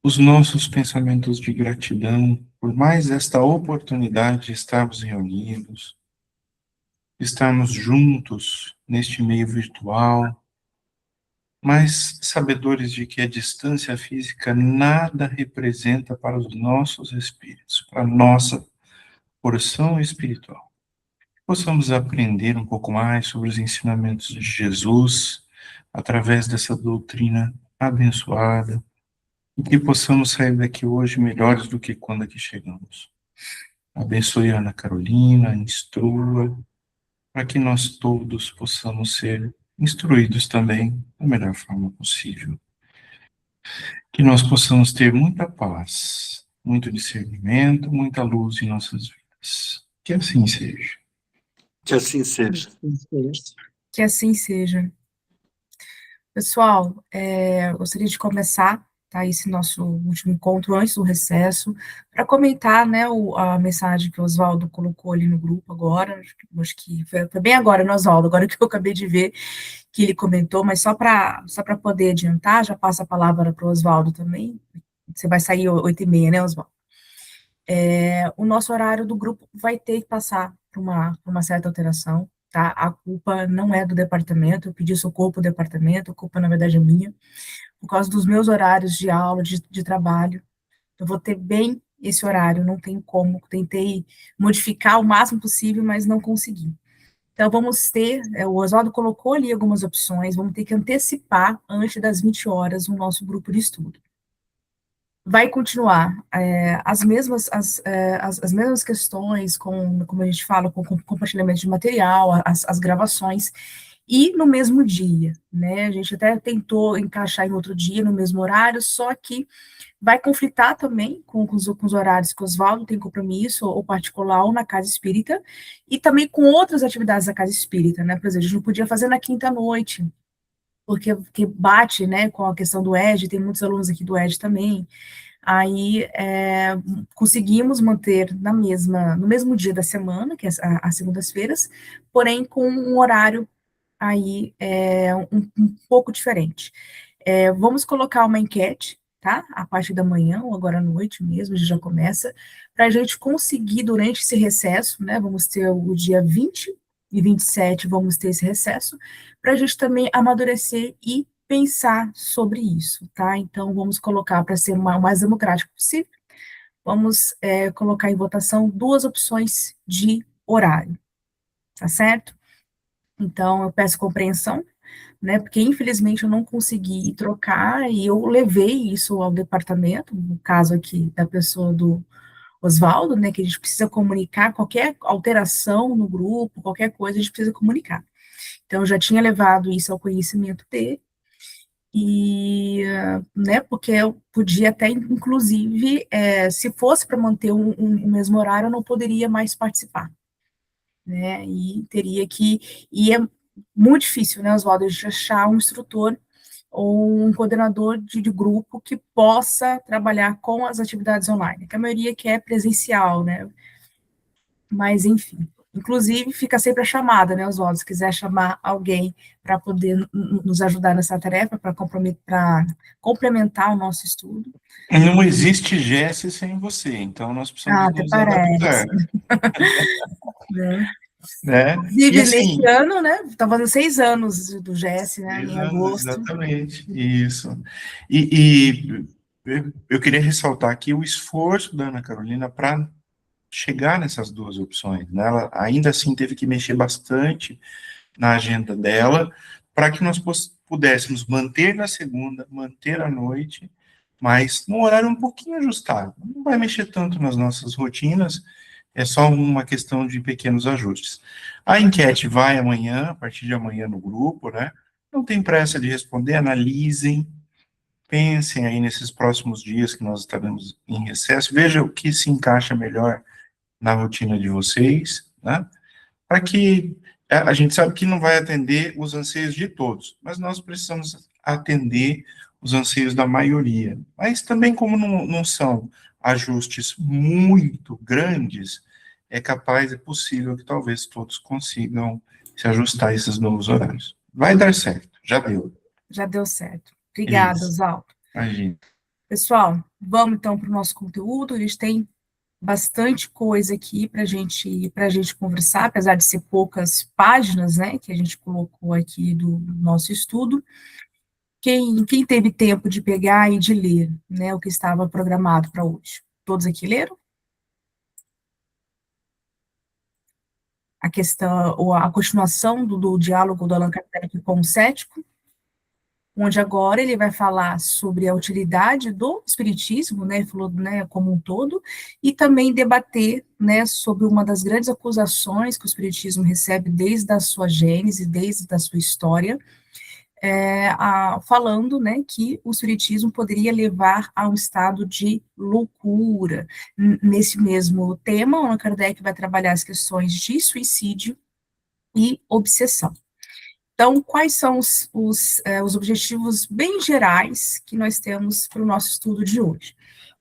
os nossos pensamentos de gratidão por mais esta oportunidade de estarmos reunidos, estarmos juntos neste meio virtual, mas sabedores de que a distância física nada representa para os nossos espíritos, para a nossa porção espiritual. Possamos aprender um pouco mais sobre os ensinamentos de Jesus, através dessa doutrina abençoada, e que possamos sair daqui hoje melhores do que quando aqui chegamos. Abençoe a Ana Carolina, instrua, para que nós todos possamos ser instruídos também da melhor forma possível. Que nós possamos ter muita paz, muito discernimento, muita luz em nossas vidas. Que assim seja. Que assim seja. Que assim seja. Pessoal, gostaria de começar, tá, esse nosso último encontro antes do recesso, para comentar, né, a mensagem que o Oswaldo colocou ali no grupo agora, acho que foi bem agora, né, Oswaldo, agora que eu acabei de ver que ele comentou, mas só para poder adiantar, já passo a palavra para o Oswaldo também, você vai sair 8h30, né, Oswaldo? O nosso horário do grupo vai ter que passar por uma certa alteração, tá? A culpa não é do departamento, eu pedi socorro para o departamento, a culpa, na verdade, é minha, por causa dos meus horários de aula, de trabalho, eu vou ter bem esse horário, não tem como, tentei modificar o máximo possível, mas não consegui. Então, vamos ter, o Oswaldo colocou ali algumas opções, vamos ter que antecipar antes das 20 horas o nosso grupo de estudo. Vai continuar as mesmas questões, como a gente fala, com compartilhamento de material, as gravações, e no mesmo dia, né, a gente até tentou encaixar em outro dia, no mesmo horário, só que vai conflitar também com os horários que o Oswaldo tem compromisso, ou particular, ou na Casa Espírita, e também com outras atividades da Casa Espírita, né, por exemplo, a gente não podia fazer na quinta-noite, porque bate, né, com a questão do ED, tem muitos alunos aqui do ED também. Aí conseguimos manter no mesmo dia da semana, que é as segundas-feiras, porém com um horário aí um pouco diferente. Vamos colocar uma enquete, tá? A partir da manhã, ou agora à noite mesmo, a gente já começa, para a gente conseguir, durante esse recesso, né? Vamos ter o dia 20 e 27, vamos ter esse recesso, para a gente também amadurecer e pensar sobre isso, tá? Então, vamos colocar, para ser o mais democrático possível, vamos colocar em votação 2 opções de horário, tá certo? Então, eu peço compreensão, né, porque infelizmente eu não consegui trocar, e eu levei isso ao departamento, no caso aqui da pessoa do Oswaldo, né, que a gente precisa comunicar, qualquer alteração no grupo, qualquer coisa, a gente precisa comunicar. Então, eu já tinha levado isso ao conhecimento dele, e, né, porque eu podia até, inclusive, se fosse para manter o mesmo horário, eu não poderia mais participar, né, e teria que, e é muito difícil, né, Oswaldo, a gente achar um instrutor ou um coordenador de grupo que possa trabalhar com as atividades online, que a maioria quer presencial, né, mas enfim. Inclusive, fica sempre a chamada, né, Oswaldo, se quiser chamar alguém para poder nos ajudar nessa tarefa, para complementar o nosso estudo. Não existe Jesse sem você, então nós precisamos Até nos parece. adaptar. Né? E Inclusive, nesse assim, ano, né, está fazendo 6 anos do GES, né, em agosto. exatamente, isso. E eu queria ressaltar aqui o esforço da Ana Carolina para chegar nessas 2 opções, né? Ela ainda assim teve que mexer bastante na agenda dela para que nós pudéssemos manter na segunda, manter à noite, mas num horário um pouquinho ajustado. Não vai mexer tanto nas nossas rotinas, é só uma questão de pequenos ajustes. A enquete vai amanhã, a partir de amanhã no grupo, né? Não tem pressa de responder, analisem, pensem aí nesses próximos dias que nós estaremos em recesso, veja o que se encaixa melhor na rotina de vocês, né? Para que a gente sabe que não vai atender os anseios de todos, mas nós precisamos atender os anseios da maioria. Mas também, como não são ajustes muito grandes, é possível que talvez todos consigam se ajustar a esses novos horários. Vai dar certo, já deu. Já deu certo. Obrigada, Isso, Oswaldo. imagina. Pessoal, vamos então para o nosso conteúdo. A gente tem bastante coisa aqui para gente conversar, apesar de ser poucas páginas, né, que a gente colocou aqui do nosso estudo. Quem teve tempo de pegar e de ler, né, o que estava programado para hoje? Todos aqui leram? A questão, ou a continuação do diálogo do Allan Kardec com o cético, onde agora ele vai falar sobre a utilidade do espiritismo, né, falou, né, como um todo, e também debater, né, sobre uma das grandes acusações que o espiritismo recebe desde a sua gênese, desde a sua história, falando, né, que o espiritismo poderia levar a um estado de loucura. Nesse mesmo tema, Allan Kardec vai trabalhar as questões de suicídio e obsessão. Então, quais são os objetivos bem gerais que nós temos para o nosso estudo de hoje?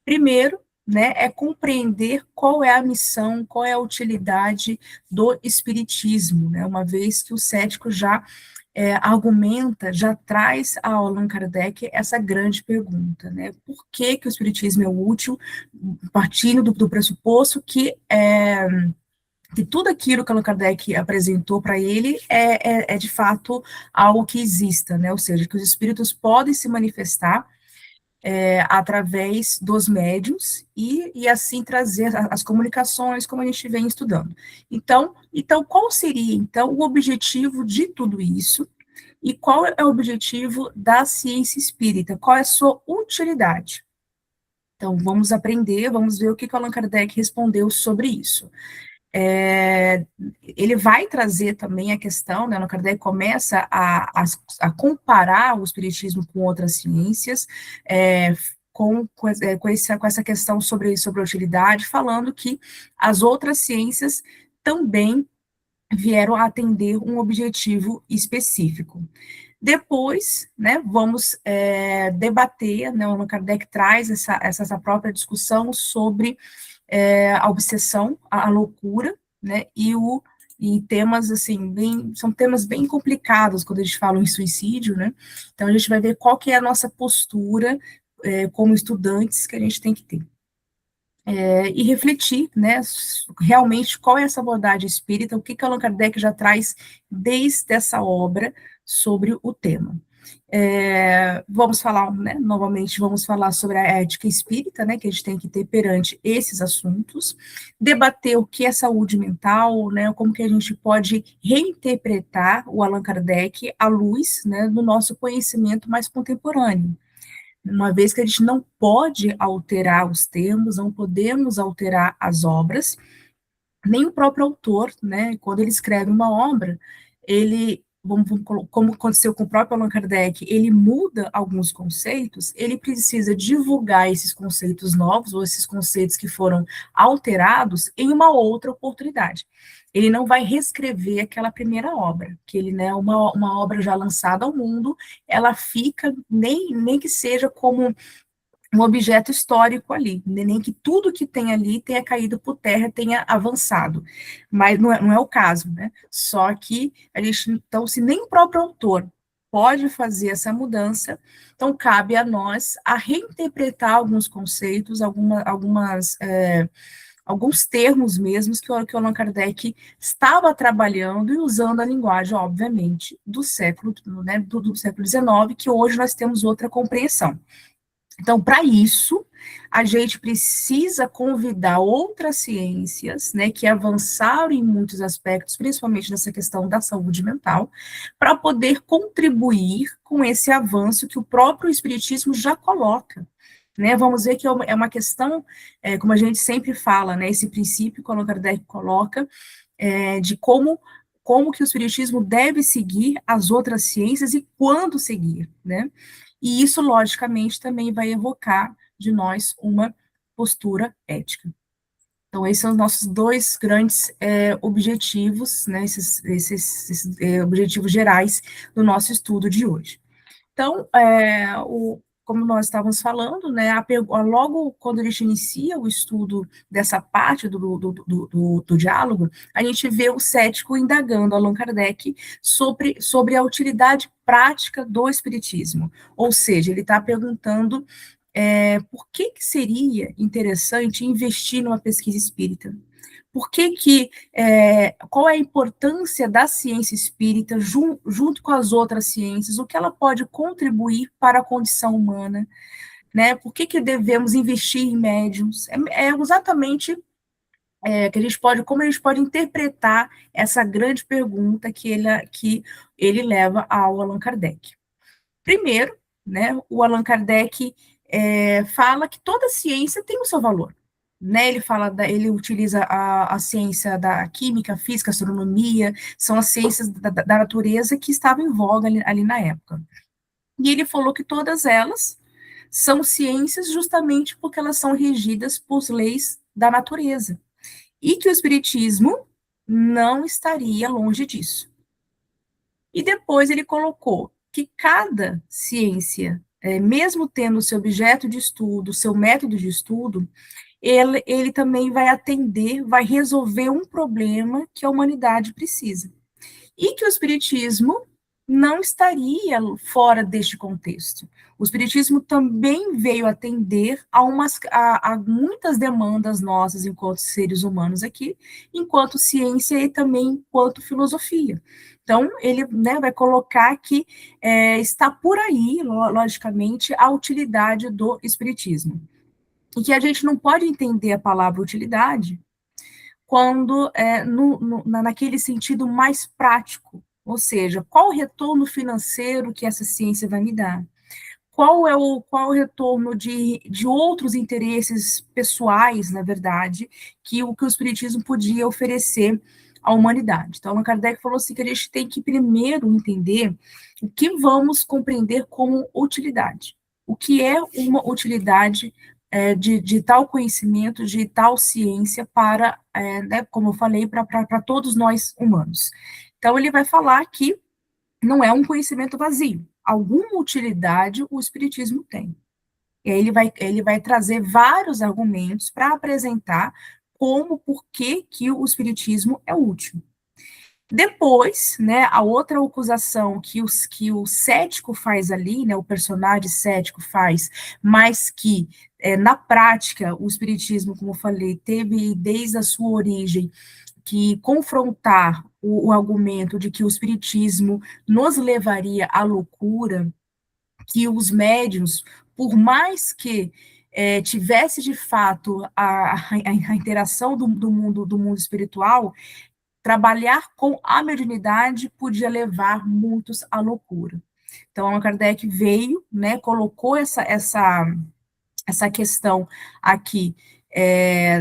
Primeiro, né, é compreender qual é a missão, qual é a utilidade do espiritismo, né, uma vez que o cético já argumenta, já traz a Allan Kardec essa grande pergunta, né, por que o espiritismo é útil, partindo do pressuposto que tudo aquilo que Allan Kardec apresentou para ele é de fato algo que exista, né? Ou seja, que os espíritos podem se manifestar através dos médiuns e assim trazer as comunicações, como a gente vem estudando. Então, qual seria, então, o objetivo de tudo isso? E qual é o objetivo da ciência espírita? Qual é a sua utilidade? Então, vamos aprender, vamos ver o que Allan Kardec respondeu sobre isso. Ele vai trazer também a questão, né, Allan Kardec começa a comparar o espiritismo com outras ciências, com essa questão sobre a utilidade, falando que as outras ciências também vieram a atender um objetivo específico. Depois, né, vamos debater, né, o Allan Kardec traz essa própria discussão sobre a obsessão, a loucura, né, e temas, assim, são temas bem complicados quando a gente fala em suicídio, né, então a gente vai ver qual que é a nossa postura como estudantes que a gente tem que ter. E refletir, né, realmente qual é essa abordagem espírita, o que Allan Kardec já traz desde essa obra sobre o tema. Vamos falar, né, novamente, vamos falar sobre a ética espírita, né, que a gente tem que ter perante esses assuntos, debater o que é saúde mental, né, como que a gente pode reinterpretar o Allan Kardec à luz, né, do nosso conhecimento mais contemporâneo. Uma vez que a gente não pode alterar os termos, não podemos alterar as obras, nem o próprio autor, né, quando ele escreve uma obra, ele, como aconteceu com o próprio Allan Kardec, ele muda alguns conceitos, ele precisa divulgar esses conceitos novos, ou esses conceitos que foram alterados, em uma outra oportunidade. Ele não vai reescrever aquela primeira obra, que ele, né, uma obra já lançada ao mundo, ela fica, nem que seja como um objeto histórico ali, nem que tudo que tem ali tenha caído por terra, tenha avançado, mas não é o caso, né? Só que a gente, então, se nem o próprio autor pode fazer essa mudança, então cabe a nós a reinterpretar alguns conceitos, alguns termos mesmos que o Allan Kardec estava trabalhando e usando a linguagem, obviamente, do século, né, do século XIX, que hoje nós temos outra compreensão. Então, para isso, a gente precisa convidar outras ciências, né, que avançaram em muitos aspectos, principalmente nessa questão da saúde mental, para poder contribuir com esse avanço que o próprio Espiritismo já coloca. Né, vamos ver que é uma questão, como a gente sempre fala, né, esse princípio que o Allan Kardec coloca, de como que o Espiritismo deve seguir as outras ciências e quando seguir, né? E isso, logicamente, também vai evocar de nós uma postura ética. Então, esses são os nossos dois grandes objetivos, né, esses objetivos gerais do nosso estudo de hoje. Então, como nós estávamos falando, né, logo quando a gente inicia o estudo dessa parte do diálogo, a gente vê o cético indagando Allan Kardec sobre a utilidade prática do espiritismo. Ou seja, ele está perguntando por que seria interessante investir numa pesquisa espírita? Qual é a importância da ciência espírita junto com as outras ciências? O que ela pode contribuir para a condição humana? Né? Por que devemos investir em médiums? Exatamente como a gente pode interpretar essa grande pergunta que ele leva ao Allan Kardec. Primeiro, né, o Allan Kardec fala que toda ciência tem o seu valor. Né, ele utiliza a ciência da química, física, astronomia, são as ciências da natureza que estavam em voga ali na época. E ele falou que todas elas são ciências justamente porque elas são regidas por leis da natureza. E que o Espiritismo não estaria longe disso. E depois ele colocou que cada ciência, mesmo tendo seu objeto de estudo, seu método de estudo, ele também vai atender, vai resolver um problema que a humanidade precisa. E que o Espiritismo não estaria fora deste contexto. O Espiritismo também veio atender a muitas demandas nossas enquanto seres humanos aqui, enquanto ciência e também enquanto filosofia. Então, ele, né, vai colocar que está por aí, logicamente, a utilidade do Espiritismo. E que a gente não pode entender a palavra utilidade quando naquele sentido mais prático, ou seja, qual o retorno financeiro que essa ciência vai me dar? Qual é o retorno de outros interesses pessoais, na verdade, que o Espiritismo podia oferecer à humanidade? Então, Allan Kardec falou assim que a gente tem que primeiro entender o que vamos compreender como utilidade. O que é uma utilidade de tal conhecimento, de tal ciência para, né, como eu falei, para todos nós humanos. Então, ele vai falar que não é um conhecimento vazio. Alguma utilidade o Espiritismo tem. E aí ele vai trazer vários argumentos para apresentar por que o Espiritismo é útil. Depois, né, a outra acusação que o cético faz ali, né, o personagem cético faz, mas que, na prática, o Espiritismo, como eu falei, teve desde a sua origem que confrontar o argumento de que o Espiritismo nos levaria à loucura, que os médiuns, por mais que tivesse de fato a interação do mundo espiritual, trabalhar com a mediunidade podia levar muitos à loucura. Então, Allan Kardec veio, né, colocou essa questão aqui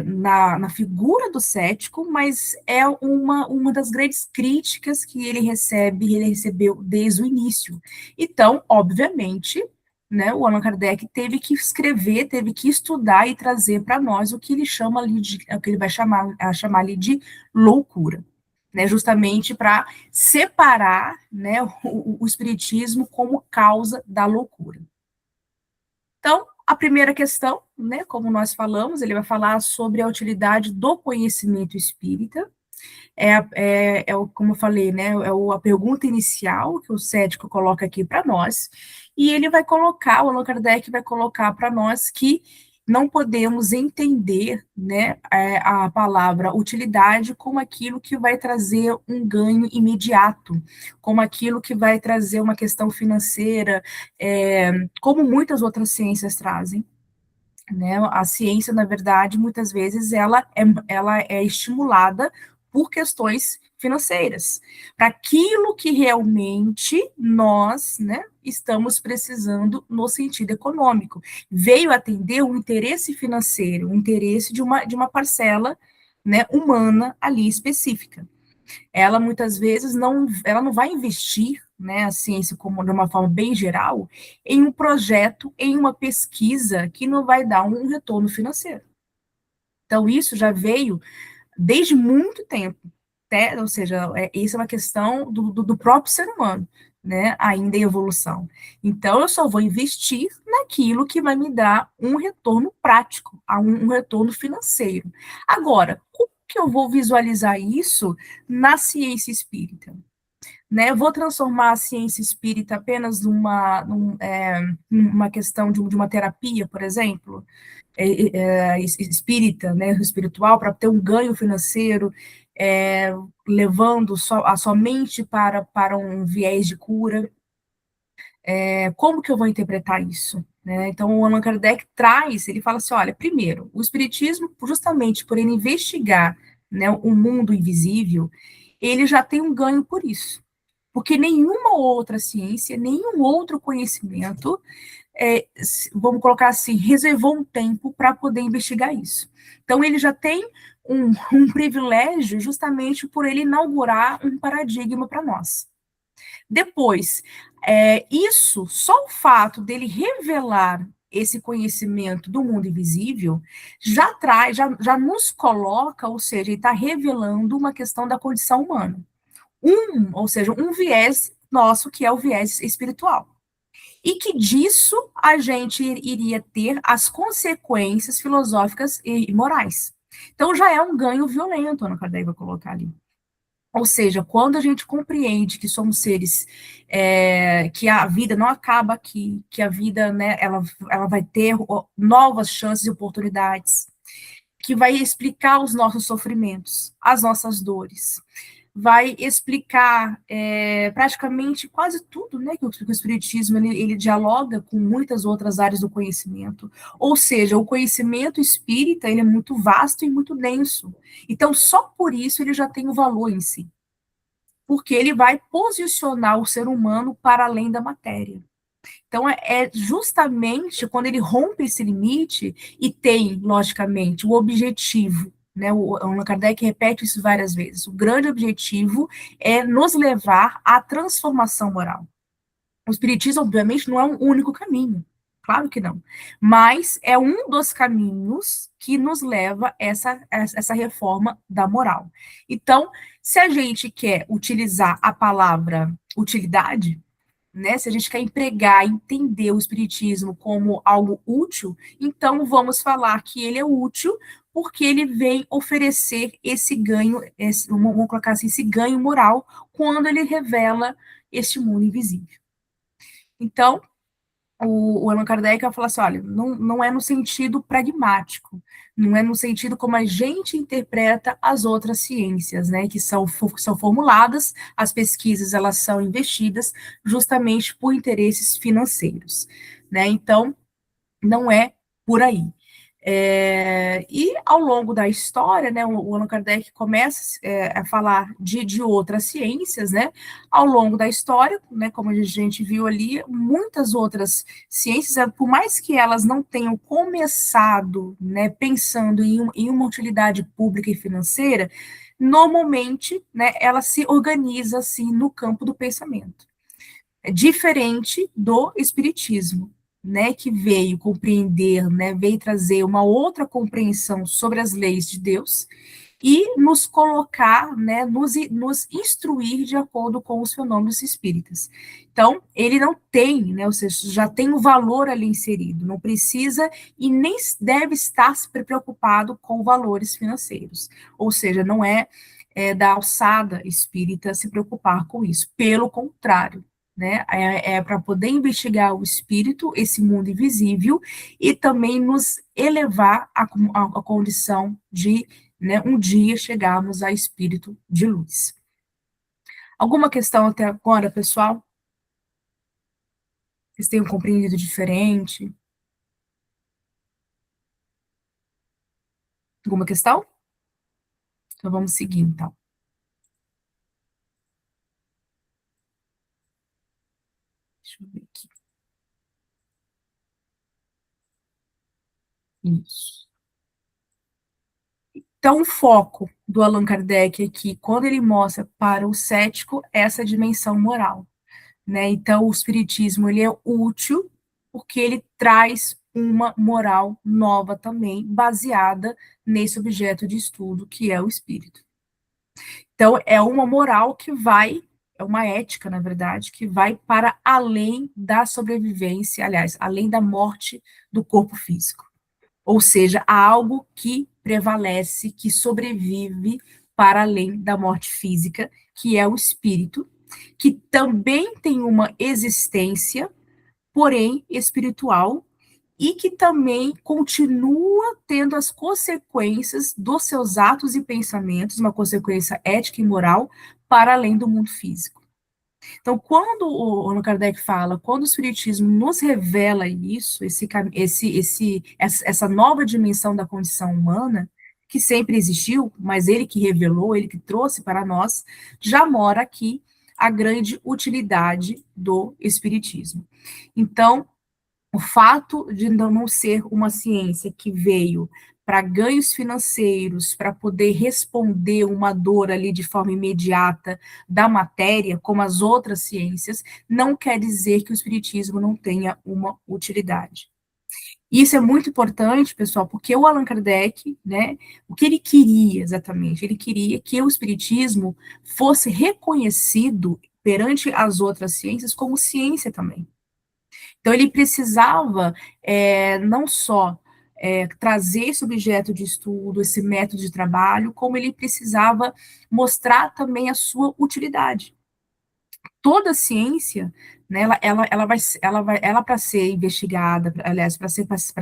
na figura do cético, mas é uma das grandes críticas que ele recebeu desde o início. Então, obviamente, né, o Allan Kardec teve que escrever, teve que estudar e trazer para nós o que ele chama ali o que ele vai chamar ali de loucura. Né, justamente para separar, né, o espiritismo como causa da loucura. Então, a primeira questão, né, como nós falamos, ele vai falar sobre a utilidade do conhecimento espírita. Como eu falei, né, a pergunta inicial que o cético coloca aqui para nós, e ele vai colocar, o Allan Kardec vai colocar para nós que não podemos entender, né, a palavra utilidade como aquilo que vai trazer um ganho imediato, como aquilo que vai trazer uma questão financeira, como muitas outras ciências trazem. Né? A ciência, na verdade, muitas vezes ela é estimulada por questões financeiras, para aquilo que realmente nós, né, estamos precisando no sentido econômico. Veio atender o interesse financeiro, o interesse de uma parcela, né, humana ali específica. Ela muitas vezes não vai investir, né, a ciência como de uma forma bem geral, em um projeto, em uma pesquisa que não vai dar um retorno financeiro. Então, isso já veio desde muito tempo, ou seja, isso é uma questão do próprio ser humano, né, ainda em evolução. Então, eu só vou investir naquilo que vai me dar um retorno prático, um retorno financeiro. Agora, como que eu vou visualizar isso na ciência espírita? né? Vou transformar a ciência espírita apenas numa questão de uma terapia, por exemplo, espírita, né, espiritual, para ter um ganho financeiro, levando somente para um viés de cura. Como que eu vou interpretar isso? Né? Então, o Allan Kardec ele fala assim, olha, primeiro, o espiritismo, justamente por ele investigar, né, o mundo invisível, ele já tem um ganho por isso, porque nenhuma outra ciência, nenhum outro conhecimento, vamos colocar assim, reservou um tempo para poder investigar isso. Então, ele já tem um privilégio justamente por ele inaugurar um paradigma para nós. Depois, só o fato dele revelar esse conhecimento do mundo invisível já traz, já nos coloca, ou seja, ele está revelando uma questão da condição humana. Ou seja, um viés nosso que é o viés espiritual. E que disso a gente iria ter as consequências filosóficas e morais. Então já é um ganho violento, Ana Kardec vai colocar ali. Ou seja, quando a gente compreende que somos seres, que a vida não acaba aqui, que a vida, né, ela vai ter novas chances e oportunidades, que vai explicar os nossos sofrimentos, as nossas dores, vai explicar praticamente quase tudo, né, que o Espiritismo ele dialoga com muitas outras áreas do conhecimento. Ou seja, o conhecimento espírita ele é muito vasto e muito denso. Então, só por isso ele já tem o valor em si. Porque ele vai posicionar o ser humano para além da matéria. Então, é justamente quando ele rompe esse limite e tem, logicamente, o objetivo, né? O Allan Kardec repete isso várias vezes. O grande objetivo é nos levar à transformação moral. O Espiritismo, obviamente, não é um único caminho. Claro que não. Mas é um dos caminhos que nos leva a essa reforma da moral. Então, se a gente quer utilizar a palavra utilidade, né, se a gente quer empregar, entender o Espiritismo como algo útil, então vamos falar que ele é útil porque ele vem oferecer esse ganho, vamos colocar assim, esse ganho moral, quando ele revela este mundo invisível. Então, o Allan Kardec vai falar assim, olha, não é no sentido pragmático, não é no sentido como a gente interpreta as outras ciências, né, que são formuladas, as pesquisas, elas são investidas justamente por interesses financeiros, né, então, não é por aí. E ao longo da história, né, o Allan Kardec começa a falar de outras ciências, né, ao longo da história, né, como a gente viu ali, muitas outras ciências, por mais que elas não tenham começado, né, pensando em uma utilidade pública e financeira, normalmente, né, ela se organiza assim no campo do pensamento. É diferente do espiritismo, né, que veio compreender, né, veio trazer uma outra compreensão sobre as leis de Deus e nos colocar, né, nos instruir de acordo com os fenômenos espíritas. Então, ele não tem, né, ou seja, já tem o valor ali inserido, não precisa e nem deve estar se preocupado com valores financeiros, ou seja, não da alçada espírita se preocupar com isso, pelo contrário, né, para poder investigar o espírito, esse mundo invisível, e também nos elevar à condição de, né, um dia chegarmos a espírito de luz. Alguma questão até agora, pessoal? Vocês tenham compreendido diferente? Alguma questão? Então vamos seguir, então. Deixa eu ver aqui. Isso. Então, o foco do Allan Kardec aqui, quando ele mostra para o cético essa dimensão moral, né? Então, o espiritismo ele é útil porque ele traz uma moral nova também, baseada nesse objeto de estudo que é o espírito. Então, é uma moral que vai, é uma ética, na verdade, que vai para além da sobrevivência, aliás, além da morte do corpo físico. Ou seja, há algo que prevalece, que sobrevive para além da morte física, que é o espírito, que também tem uma existência, porém espiritual, e que também continua tendo as consequências dos seus atos e pensamentos, uma consequência ética e moral, para além do mundo físico. Então, quando o Allan Kardec fala, quando o Espiritismo nos revela isso, essa nova dimensão da condição humana, que sempre existiu, mas ele que revelou, ele que trouxe para nós, já mora aqui a grande utilidade do Espiritismo. Então, o fato de não ser uma ciência que veio para ganhos financeiros, para poder responder uma dor ali de forma imediata da matéria, como as outras ciências, não quer dizer que o espiritismo não tenha uma utilidade. Isso é muito importante, pessoal, porque o Allan Kardec, né, o que ele queria exatamente? Ele queria que o espiritismo fosse reconhecido perante as outras ciências como ciência também. Então, ele precisava não só trazer esse objeto de estudo, esse método de trabalho, como ele precisava mostrar também a sua utilidade. Toda ciência, né, ela para ser investigada, aliás, para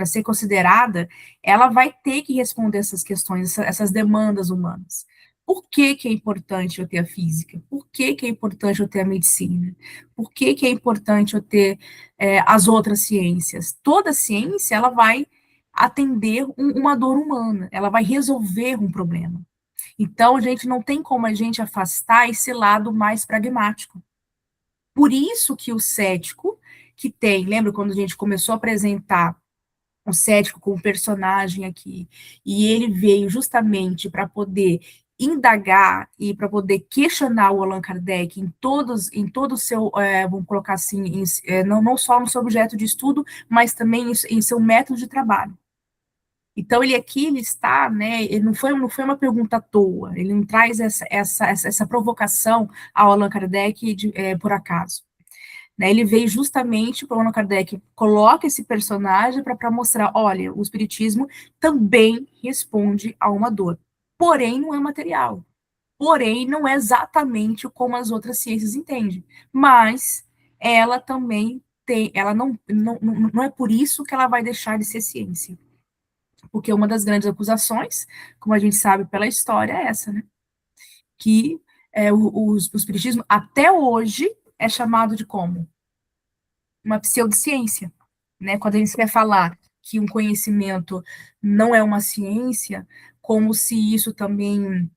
ser considerada, ela vai ter que responder essas questões, essas demandas humanas. Por que é importante eu ter a física? Por que é importante eu ter a medicina? Por que é importante eu ter as outras ciências? Toda ciência, ela vai atender uma dor humana, ela vai resolver um problema. Então, a gente não tem como a gente afastar esse lado mais pragmático. Por isso que o cético, que tem, lembra quando a gente começou a apresentar o cético como personagem aqui, e ele veio justamente para poder indagar e para poder questionar o Allan Kardec em todo o seu, vamos colocar assim, não só no seu objeto de estudo, mas também em seu método de trabalho. Então, ele está, né, ele não foi uma pergunta à toa, ele não traz essa provocação ao Allan Kardec por acaso. Né, ele veio justamente para o Allan Kardec, coloca esse personagem para mostrar, olha, o espiritismo também responde a uma dor, porém não é material, porém não é exatamente como as outras ciências entendem, mas ela também tem, ela não é por isso que ela vai deixar de ser ciência, porque uma das grandes acusações, como a gente sabe pela história, é essa, né, que o espiritismo até hoje é chamado de como? Uma pseudociência, né? Quando a gente quer falar que um conhecimento não é uma ciência, como se isso também,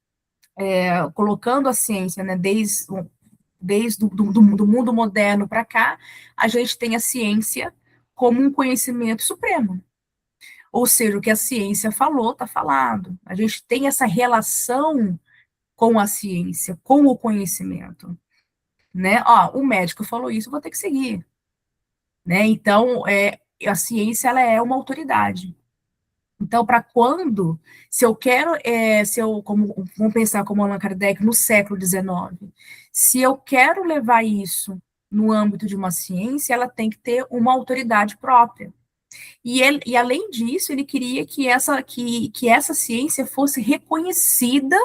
colocando a ciência, né, desde do mundo moderno para cá, a gente tem a ciência como um conhecimento supremo. Ou seja, o que a ciência falou, está falado. A gente tem essa relação com a ciência, com o conhecimento. Né? Ó, o médico falou isso, eu vou ter que seguir. Né? Então, a ciência ela é uma autoridade. Então, para quando, se eu quero, vamos pensar como Allan Kardec no século XIX, se eu quero levar isso no âmbito de uma ciência, ela tem que ter uma autoridade própria. E além disso, ele queria que essa ciência fosse reconhecida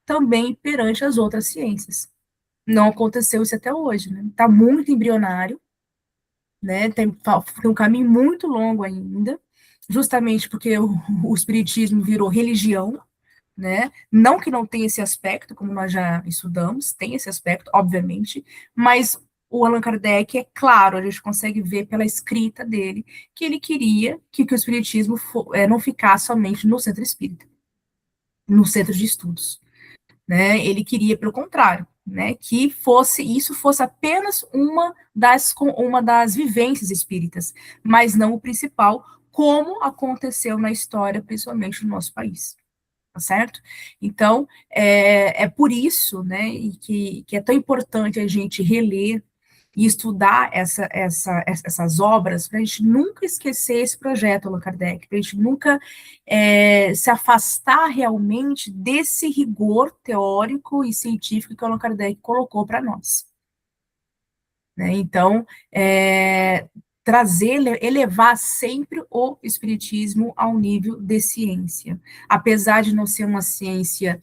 também perante as outras ciências. Não aconteceu isso até hoje, né? Está muito embrionário, né? Tem um caminho muito longo ainda, justamente porque o espiritismo virou religião, né? Não que não tenha esse aspecto, como nós já estudamos, tem esse aspecto, obviamente, mas o Allan Kardec, é claro, a gente consegue ver pela escrita dele, que ele queria que o espiritismo não ficasse somente no centro espírita, no centro de estudos, né? Ele queria, pelo contrário, né, que isso fosse apenas uma das vivências espíritas, mas não o principal, como aconteceu na história, principalmente no nosso país. Tá certo? Então, é por isso, né, que é tão importante a gente reler e estudar essas obras, para a gente nunca esquecer esse projeto, Allan Kardec, para a gente nunca se afastar realmente desse rigor teórico e científico que Allan Kardec colocou para nós. Né? Então, elevar sempre o espiritismo ao nível de ciência, apesar de não ser uma ciência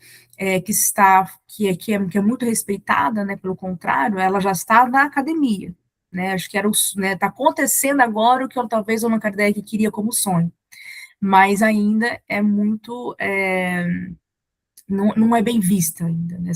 que é muito respeitada, né, pelo contrário, ela já está na academia, né, acho que está acontecendo agora o que talvez o Allan Kardec queria como sonho, mas ainda é muito, não é bem vista ainda, né?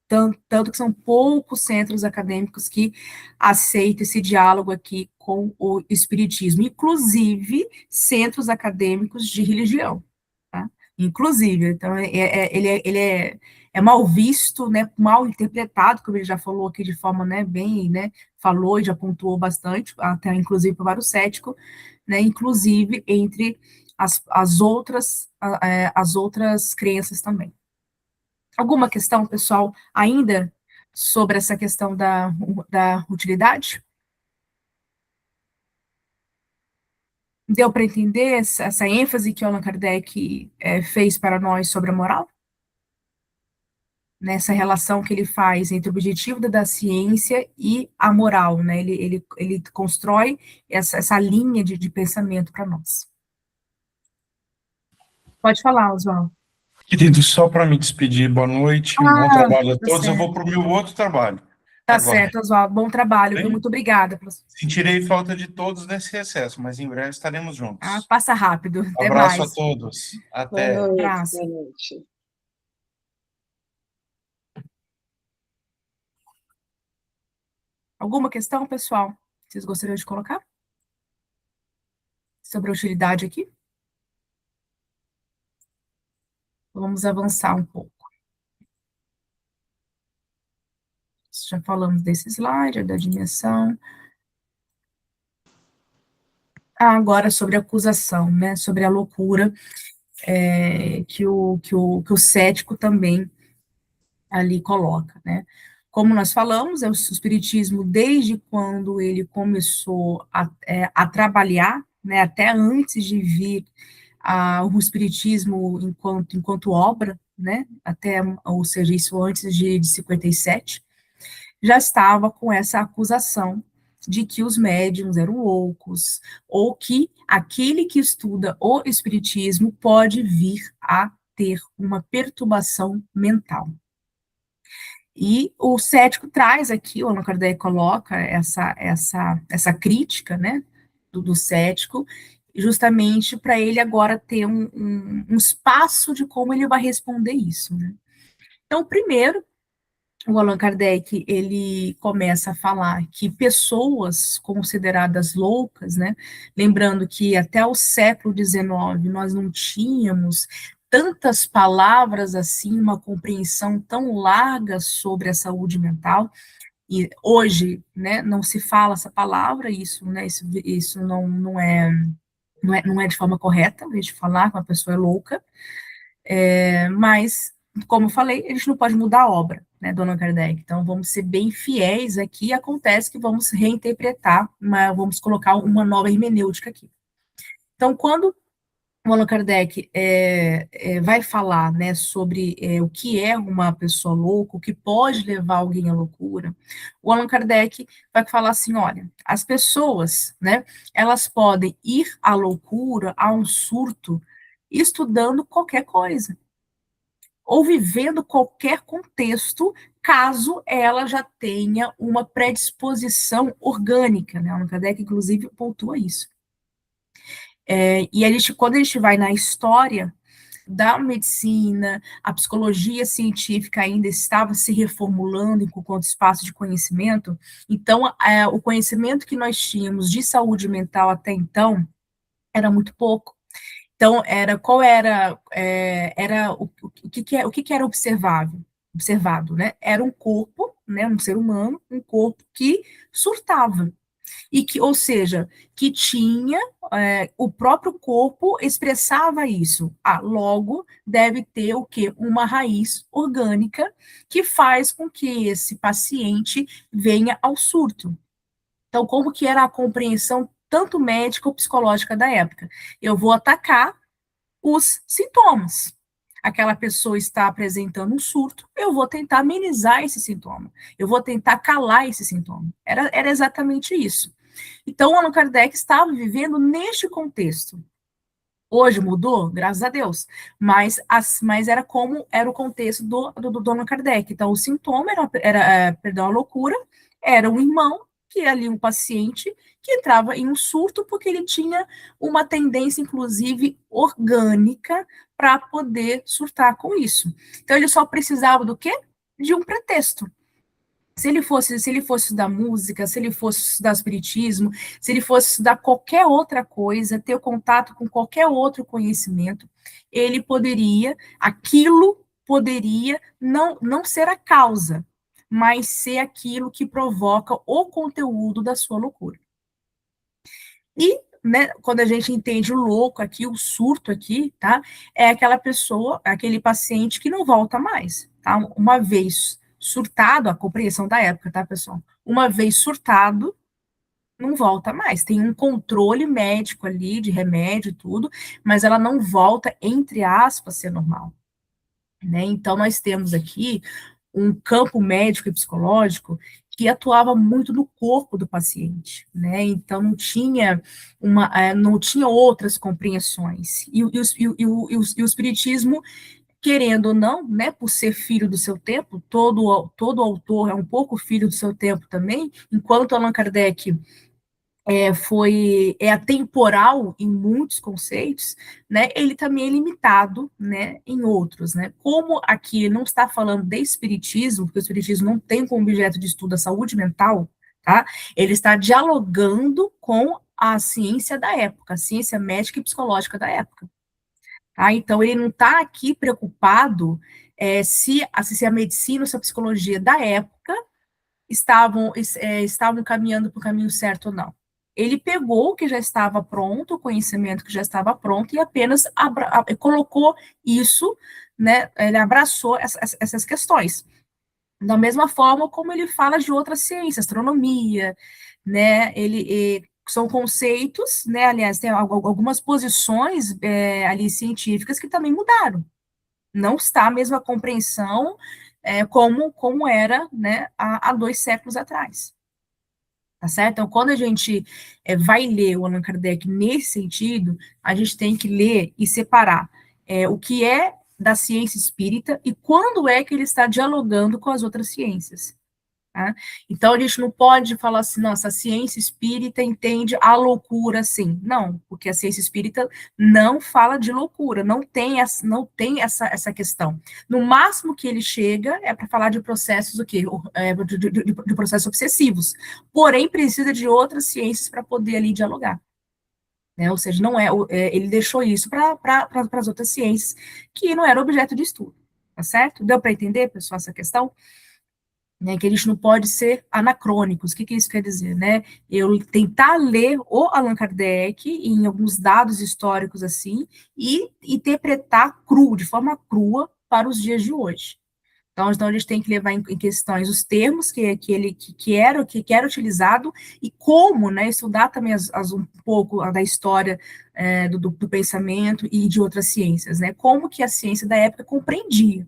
Tanto que são poucos centros acadêmicos que aceitam esse diálogo aqui com o espiritismo, inclusive centros acadêmicos de religião, tá? Inclusive, então, ele é mal visto, né, mal interpretado, como ele já falou aqui de forma, né, bem, né, falou e já pontuou bastante, até inclusive para vários céticos, né, inclusive entre as outras crenças também. Alguma questão, pessoal, ainda sobre essa questão da utilidade? Deu para entender essa ênfase que Allan Kardec fez para nós sobre a moral? Nessa relação que ele faz entre o objetivo da ciência e a moral, né? Ele constrói essa linha de pensamento para nós. Pode falar, Oswaldo. Querido, só para me despedir, boa noite, um bom trabalho a todos. Eu vou para o meu outro trabalho. Tá agora. Certo, Oswaldo. Bom trabalho, viu? Bem? Muito obrigada. Sentirei falta de todos nesse recesso, mas em breve estaremos juntos. Passa rápido. Até Abraço mais. a todos. Boa Até. noite, Abraço. boa noite. Alguma questão, pessoal? Vocês gostariam de colocar? Sobre a utilidade aqui? Vamos avançar um pouco. Já falamos desse slide, da dimensão. Agora sobre a acusação, né? Sobre a loucura que o cético também ali coloca, né? Como nós falamos, o espiritismo, desde quando ele começou a trabalhar, né, até antes de vir o espiritismo enquanto obra, né, ou seja, isso antes de 57, já estava com essa acusação de que os médiuns eram loucos, ou que aquele que estuda o espiritismo pode vir a ter uma perturbação mental. E o cético traz aqui, o Allan Kardec coloca essa crítica, né, do cético, justamente para ele agora ter um espaço de como ele vai responder isso, né. Então, primeiro, o Allan Kardec, ele começa a falar que pessoas consideradas loucas, né, lembrando que até o século XIX nós não tínhamos tantas palavras assim, uma compreensão tão larga sobre a saúde mental, e hoje, né, não se fala essa palavra, isso, né, isso não é de forma correta, a gente falar que uma pessoa é louca, mas, como eu falei, a gente não pode mudar a obra, né, do Allan Kardec, então vamos ser bem fiéis aqui, acontece que vamos reinterpretar, vamos colocar uma nova hermenêutica aqui. Então, quando o Allan Kardec vai falar, né, sobre o que é uma pessoa louca, o que pode levar alguém à loucura, o Allan Kardec vai falar assim, olha, as pessoas, né, elas podem ir à loucura, a um surto, estudando qualquer coisa, ou vivendo qualquer contexto, caso ela já tenha uma predisposição orgânica, né, o Allan Kardec, inclusive, pontua isso. E quando a gente vai na história da medicina, a psicologia científica ainda estava se reformulando enquanto espaço de conhecimento, então o conhecimento que nós tínhamos de saúde mental até então era muito pouco. Então, o que era observado, né? Era um corpo, né, um ser humano, um corpo que surtava. Ou seja, que tinha, o próprio corpo expressava isso. Logo, deve ter o quê? Uma raiz orgânica que faz com que esse paciente venha ao surto. Então, como que era a compreensão tanto médica ou psicológica da época? Eu vou atacar os sintomas. Aquela pessoa está apresentando um surto, eu vou tentar amenizar esse sintoma, eu vou tentar calar esse sintoma. Era exatamente isso. Então, Allan Kardec estava vivendo neste contexto. Hoje mudou, graças a Deus, mas era como era o contexto do Allan Kardec. Então, o sintoma perdão, a loucura, era um irmão, que era ali um paciente, que entrava em um surto porque ele tinha uma tendência, inclusive, orgânica, para poder surtar com isso. Então, ele só precisava do quê? De um pretexto. Se ele fosse estudar música, se ele fosse estudar espiritismo, se ele fosse estudar qualquer outra coisa, ter contato com qualquer outro conhecimento, aquilo poderia não ser a causa, mas ser aquilo que provoca o conteúdo da sua loucura. E, né, quando a gente entende o louco aqui, o surto aqui, tá? É aquela pessoa, aquele paciente que não volta mais, tá? Uma vez surtado, a compreensão da época, tá, pessoal? Uma vez surtado, não volta mais. Tem um controle médico ali, de remédio e tudo, mas ela não volta, entre aspas, a ser normal. Né? Então, nós temos aqui um campo médico e psicológico que atuava muito no corpo do paciente, né? Então não tinha outras compreensões. E o espiritismo, querendo ou não, né, por ser filho do seu tempo, todo autor é um pouco filho do seu tempo também, enquanto Allan Kardec é atemporal em muitos conceitos, né, ele também é limitado, né, em outros, né, como aqui não está falando de espiritismo, porque o espiritismo não tem como objeto de estudo a saúde mental, tá, ele está dialogando com a ciência da época, a ciência médica e psicológica da época, tá, então ele não está aqui preocupado se a medicina ou se a psicologia da época estavam caminhando para o caminho certo ou não. Ele pegou o que já estava pronto, o conhecimento que já estava pronto, e apenas colocou isso, né, ele abraçou essas questões. Da mesma forma como ele fala de outras ciências, astronomia, né, são conceitos, né, aliás, tem algumas posições ali científicas que também mudaram. Não está a mesma compreensão como era, né, há 2 séculos atrás. Tá certo? Então, quando a gente vai ler o Allan Kardec nesse sentido, a gente tem que ler e separar o que é da ciência espírita e quando é que ele está dialogando com as outras ciências. Tá? Então, a gente não pode falar assim, nossa, a ciência espírita entende a loucura assim. Não, porque a ciência espírita não fala de loucura, não tem essa questão. No máximo que ele chega é para falar de processos, de processos obsessivos. Porém, precisa de outras ciências para poder ali dialogar. Né? Ou seja, ele deixou isso para as outras ciências, que não era objeto de estudo. Tá certo? Deu para entender, pessoal, essa questão? Né, que a gente não pode ser anacrônicos. O que isso quer dizer, né? Eu tentar ler o Allan Kardec em alguns dados históricos assim e interpretar de forma crua para os dias de hoje. Então a gente tem que levar em questões os termos que era utilizado e como, né, estudar também um pouco da história do pensamento e de outras ciências, né? Como que a ciência da época compreendia.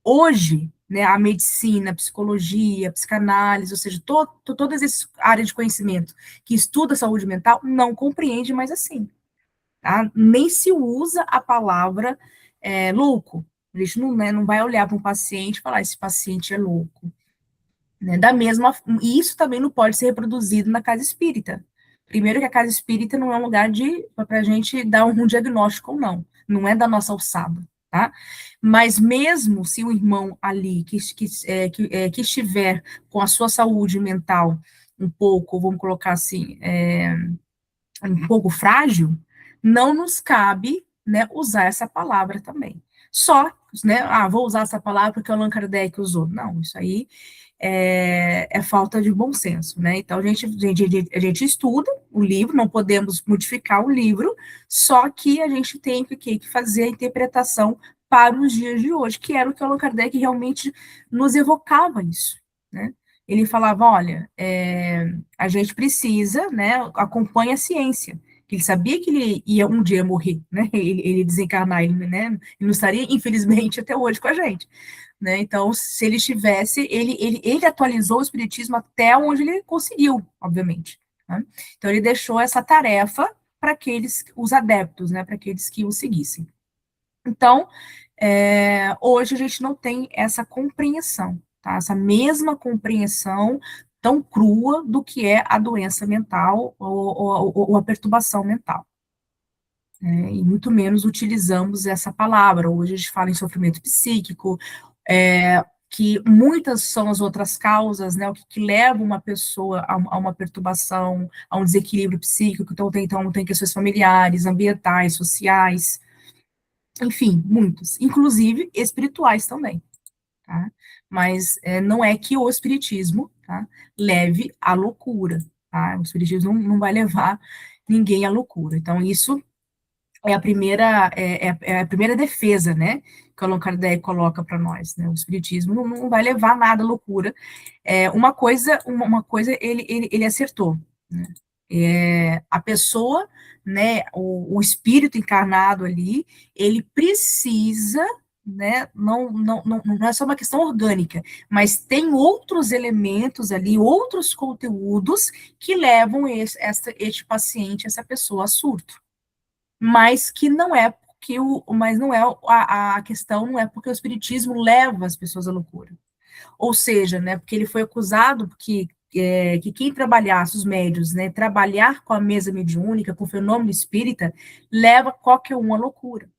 Hoje, né, a medicina, a psicologia, a psicanálise, ou seja, todas essas áreas de conhecimento que estuda a saúde mental, não compreende mais assim. Tá? Nem se usa a palavra louco. A gente não vai olhar para um paciente e falar, esse paciente é louco. Né? E isso também não pode ser reproduzido na casa espírita. Primeiro que a casa espírita não é um lugar para a gente dar um diagnóstico ou não. Não é da nossa alçada. Tá? Mas mesmo se o irmão ali que estiver com a sua saúde mental um pouco, vamos colocar assim, um pouco frágil, não nos cabe, né, usar essa palavra também. Só, né, vou usar essa palavra porque o Allan Kardec usou. Não, isso aí é falta de bom senso, né? Então a gente estuda o livro, não podemos modificar o livro, só que a gente tem que fazer a interpretação para os dias de hoje, que era o que o Allan Kardec realmente nos evocava isso, né? Ele falava, olha, a gente precisa, né, acompanha a ciência, que ele sabia que ele ia um dia morrer, né? Ele desencarnar, né? Ele não estaria, infelizmente, até hoje com a gente. Né? Então, se ele estivesse, ele atualizou o espiritismo até onde ele conseguiu, obviamente. né? Então, ele deixou essa tarefa para os adeptos, né, para aqueles que o seguissem. Então, hoje a gente não tem essa compreensão, tá? Essa mesma compreensão tão crua do que é a doença mental ou a perturbação mental. E muito menos utilizamos essa palavra. Hoje a gente fala em sofrimento psíquico, que muitas são as outras causas, né, o que leva uma pessoa a uma perturbação, a um desequilíbrio psíquico. Então tem questões familiares, ambientais, sociais, enfim, muitos, inclusive espirituais também, tá? Mas não é que o espiritismo, tá, leve à loucura, tá? O espiritismo não vai levar ninguém à loucura. Então, isso é a primeira defesa, né, que o Allan Kardec coloca para nós, né? O espiritismo não vai levar nada à loucura. Uma coisa ele acertou, né? A pessoa, né, o espírito encarnado ali, ele precisa, né, não é só uma questão orgânica, mas tem outros elementos ali, outros conteúdos que levam este paciente, essa pessoa a surto. Mas que não é porque a questão não é porque o espiritismo leva as pessoas à loucura. Ou seja, né, porque ele foi acusado que quem trabalhasse, os médios, né, trabalhar com a mesa mediúnica, com o fenômeno espírita, leva qualquer um à loucura.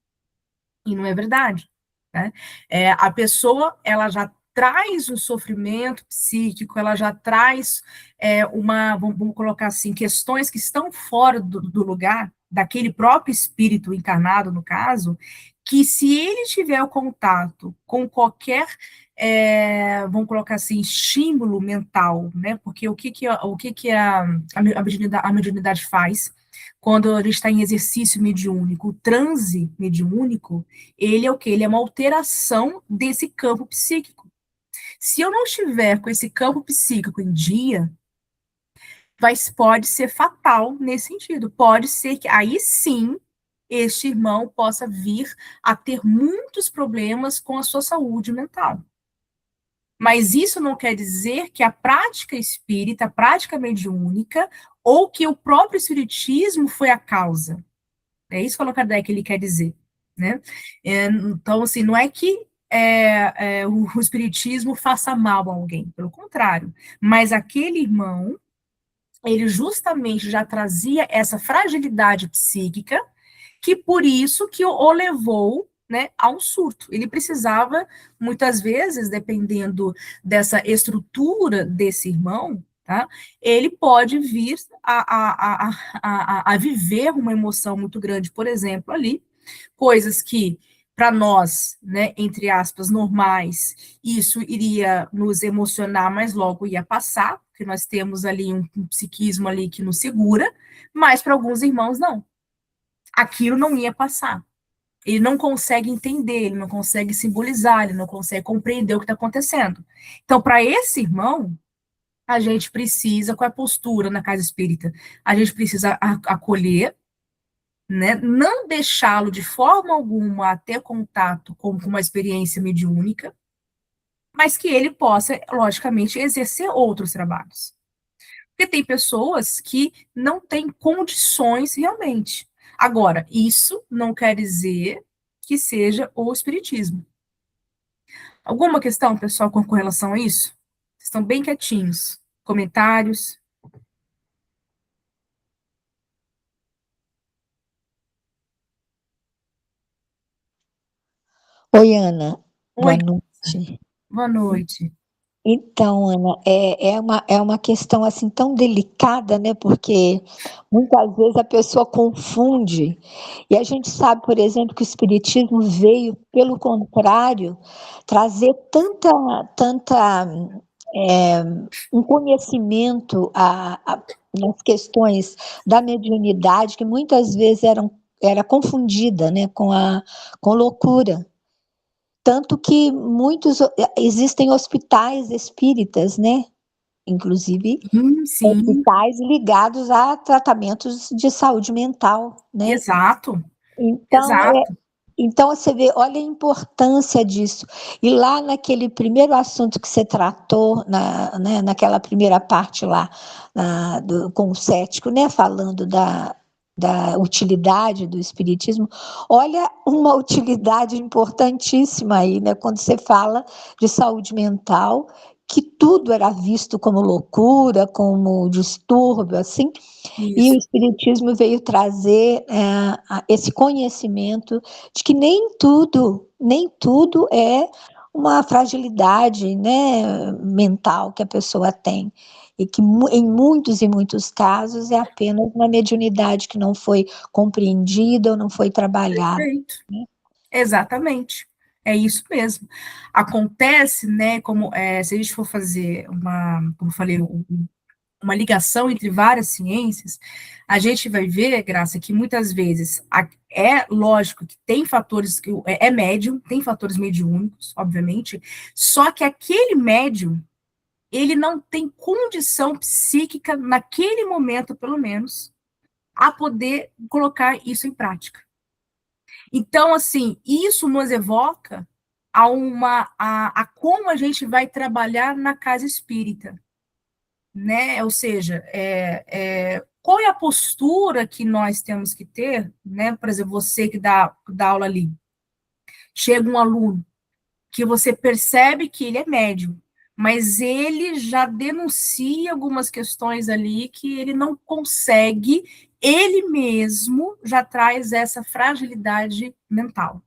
E não é verdade, né? A pessoa, ela já traz um sofrimento psíquico, ela já traz vamos colocar assim, questões que estão fora do lugar, daquele próprio espírito encarnado, no caso, que se ele tiver o contato com qualquer, vamos colocar assim, estímulo mental, né? Porque o que a mediunidade faz quando a gente está em exercício mediúnico? O transe mediúnico, ele é o quê? Ele é uma alteração desse campo psíquico. Se eu não estiver com esse campo psíquico em dia, pode ser fatal nesse sentido. Pode ser que aí sim este irmão possa vir a ter muitos problemas com a sua saúde mental. Mas isso não quer dizer que a prática espírita, a prática mediúnica, ou que o próprio espiritismo foi a causa. É isso que o Allan Kardec ele quer dizer, né? Então, assim, não é que o espiritismo faça mal a alguém, pelo contrário. Mas aquele irmão, ele justamente já trazia essa fragilidade psíquica, que por isso que o levou, né, a um surto. Ele precisava, muitas vezes, dependendo dessa estrutura desse irmão, tá, ele pode vir a viver uma emoção muito grande, por exemplo, ali, coisas que, para nós, né, entre aspas, normais, isso iria nos emocionar, mas logo ia passar, porque nós temos ali um psiquismo ali que nos segura, mas para alguns irmãos, não. Aquilo não ia passar. Ele não consegue entender, ele não consegue simbolizar, ele não consegue compreender o que está acontecendo. Então, para esse irmão, a gente precisa, qual é a postura na casa espírita? A gente precisa acolher, né? Não deixá-lo de forma alguma a ter contato com uma experiência mediúnica, mas que ele possa, logicamente, exercer outros trabalhos. Porque tem pessoas que não têm condições realmente. Agora, isso não quer dizer que seja o espiritismo. Alguma questão, pessoal, com relação a isso? Estão bem quietinhos. Comentários? Oi, Ana. Oi, Boa noite. boa noite. Então, Ana, é uma questão assim tão delicada, né? Porque muitas vezes a pessoa confunde. E a gente sabe, por exemplo, que o Espiritismo veio, pelo contrário, trazer um conhecimento nas questões da mediunidade que muitas vezes era confundida, né, com loucura. Tanto que existem hospitais espíritas, né? Inclusive, Sim. hospitais ligados a tratamentos de saúde mental, né? Exato. Então, Exato. Então, você vê, olha a importância disso. E lá naquele primeiro assunto que você tratou, né, naquela primeira parte lá, com o cético, né, falando da utilidade do espiritismo, olha uma utilidade importantíssima aí, né, quando você fala de saúde mental, que tudo era visto como loucura, como distúrbio, assim, e o Isso. Espiritismo veio trazer esse conhecimento de que nem tudo é uma fragilidade, né, mental que a pessoa tem, e que em muitos e muitos casos é apenas uma mediunidade que não foi compreendida ou não foi trabalhada. Perfeito. Exatamente. É isso mesmo. Acontece, né, se a gente for fazer como eu falei, uma ligação entre várias ciências, a gente vai ver, Graça, que muitas vezes é lógico que tem fatores que é médium, tem fatores mediúnicos, obviamente, só que aquele médium, ele não tem condição psíquica, naquele momento, pelo menos, a poder colocar isso em prática. Então, assim, isso nos evoca a como a gente vai trabalhar na casa espírita, né? Ou seja, qual é a postura que nós temos que ter, né? Por exemplo, você que dá aula ali, chega um aluno que você percebe que ele é médium, mas ele já denuncia algumas questões ali que ele não consegue, ele mesmo já traz essa fragilidade mental.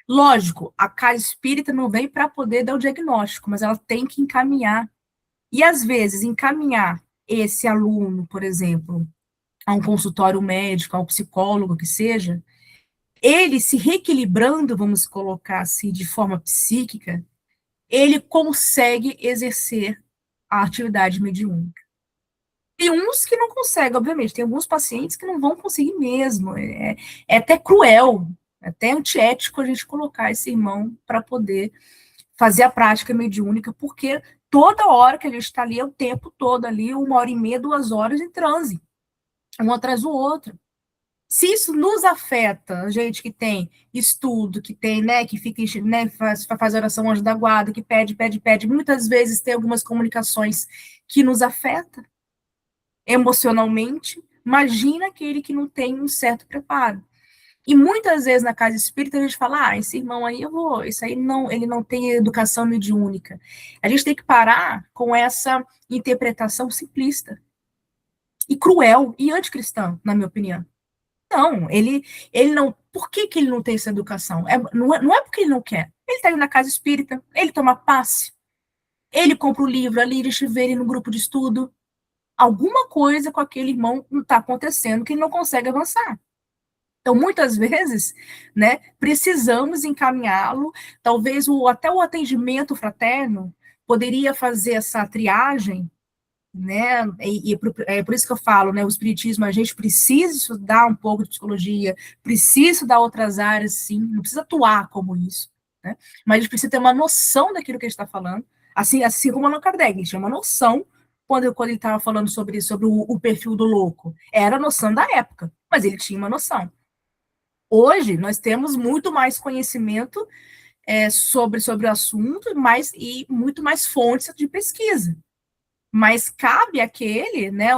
Lógico, a casa espírita não vem para poder dar o diagnóstico, mas ela tem que encaminhar. E, às vezes, encaminhar esse aluno, por exemplo, a um consultório médico, ao psicólogo, que seja, ele se reequilibrando, vamos colocar assim, de forma psíquica, ele consegue exercer a atividade mediúnica. Tem uns que não conseguem, obviamente, tem alguns pacientes que não vão conseguir mesmo, é até cruel, é até antiético a gente colocar esse irmão para poder fazer a prática mediúnica, porque toda hora que a gente está ali, é o tempo todo ali, 1h30, 2 horas em transe, um atrás do outro. Se isso nos afeta, a gente que tem estudo, que tem, né, que fica, né, faz oração anjo da guarda, que pede, muitas vezes tem algumas comunicações que nos afetam emocionalmente, imagina aquele que não tem um certo preparo. E muitas vezes na casa espírita a gente fala, esse irmão aí isso aí não, ele não tem educação mediúnica. A gente tem que parar com essa interpretação simplista e cruel e anticristã, na minha opinião. Não, ele não. Por que ele não tem essa educação? Não é porque ele não quer. Ele está indo na casa espírita, ele toma passe, ele compra o livro ali, deixa eu ver ele no grupo de estudo. Alguma coisa com aquele irmão não está acontecendo que ele não consegue avançar. Então, muitas vezes, né, precisamos encaminhá-lo, talvez até o atendimento fraterno poderia fazer essa triagem, né, é por isso que eu falo, né, o espiritismo, a gente precisa estudar um pouco de psicologia, precisa estudar outras áreas, sim, não precisa atuar como isso, né, mas a gente precisa ter uma noção daquilo que a gente está falando, assim como Allan Kardec, ele tinha uma noção quando ele estava falando sobre o perfil do louco, era a noção da época, mas ele tinha uma noção. Hoje, nós temos muito mais conhecimento sobre o assunto e muito mais fontes de pesquisa. Mas cabe àquele, né,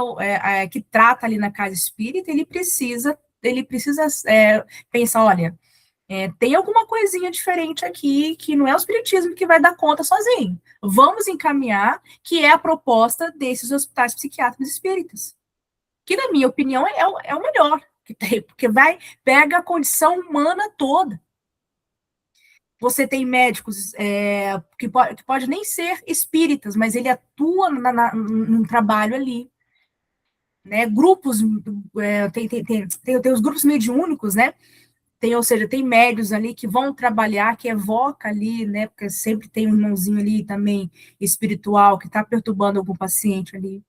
que trata ali na casa espírita, ele precisa pensar, olha, tem alguma coisinha diferente aqui que não é o espiritismo que vai dar conta sozinho. Vamos encaminhar, que é a proposta desses hospitais psiquiátricos espíritas. Que, na minha opinião, é o melhor que tem, porque pega a condição humana toda. Você tem médicos que pode nem ser espíritas, mas ele atua num trabalho ali. Né? Grupos, tem os grupos mediúnicos, né? Ou seja, tem médios ali que vão trabalhar, que evoca ali, né? Porque sempre tem um irmãozinho ali também espiritual que está perturbando algum paciente ali.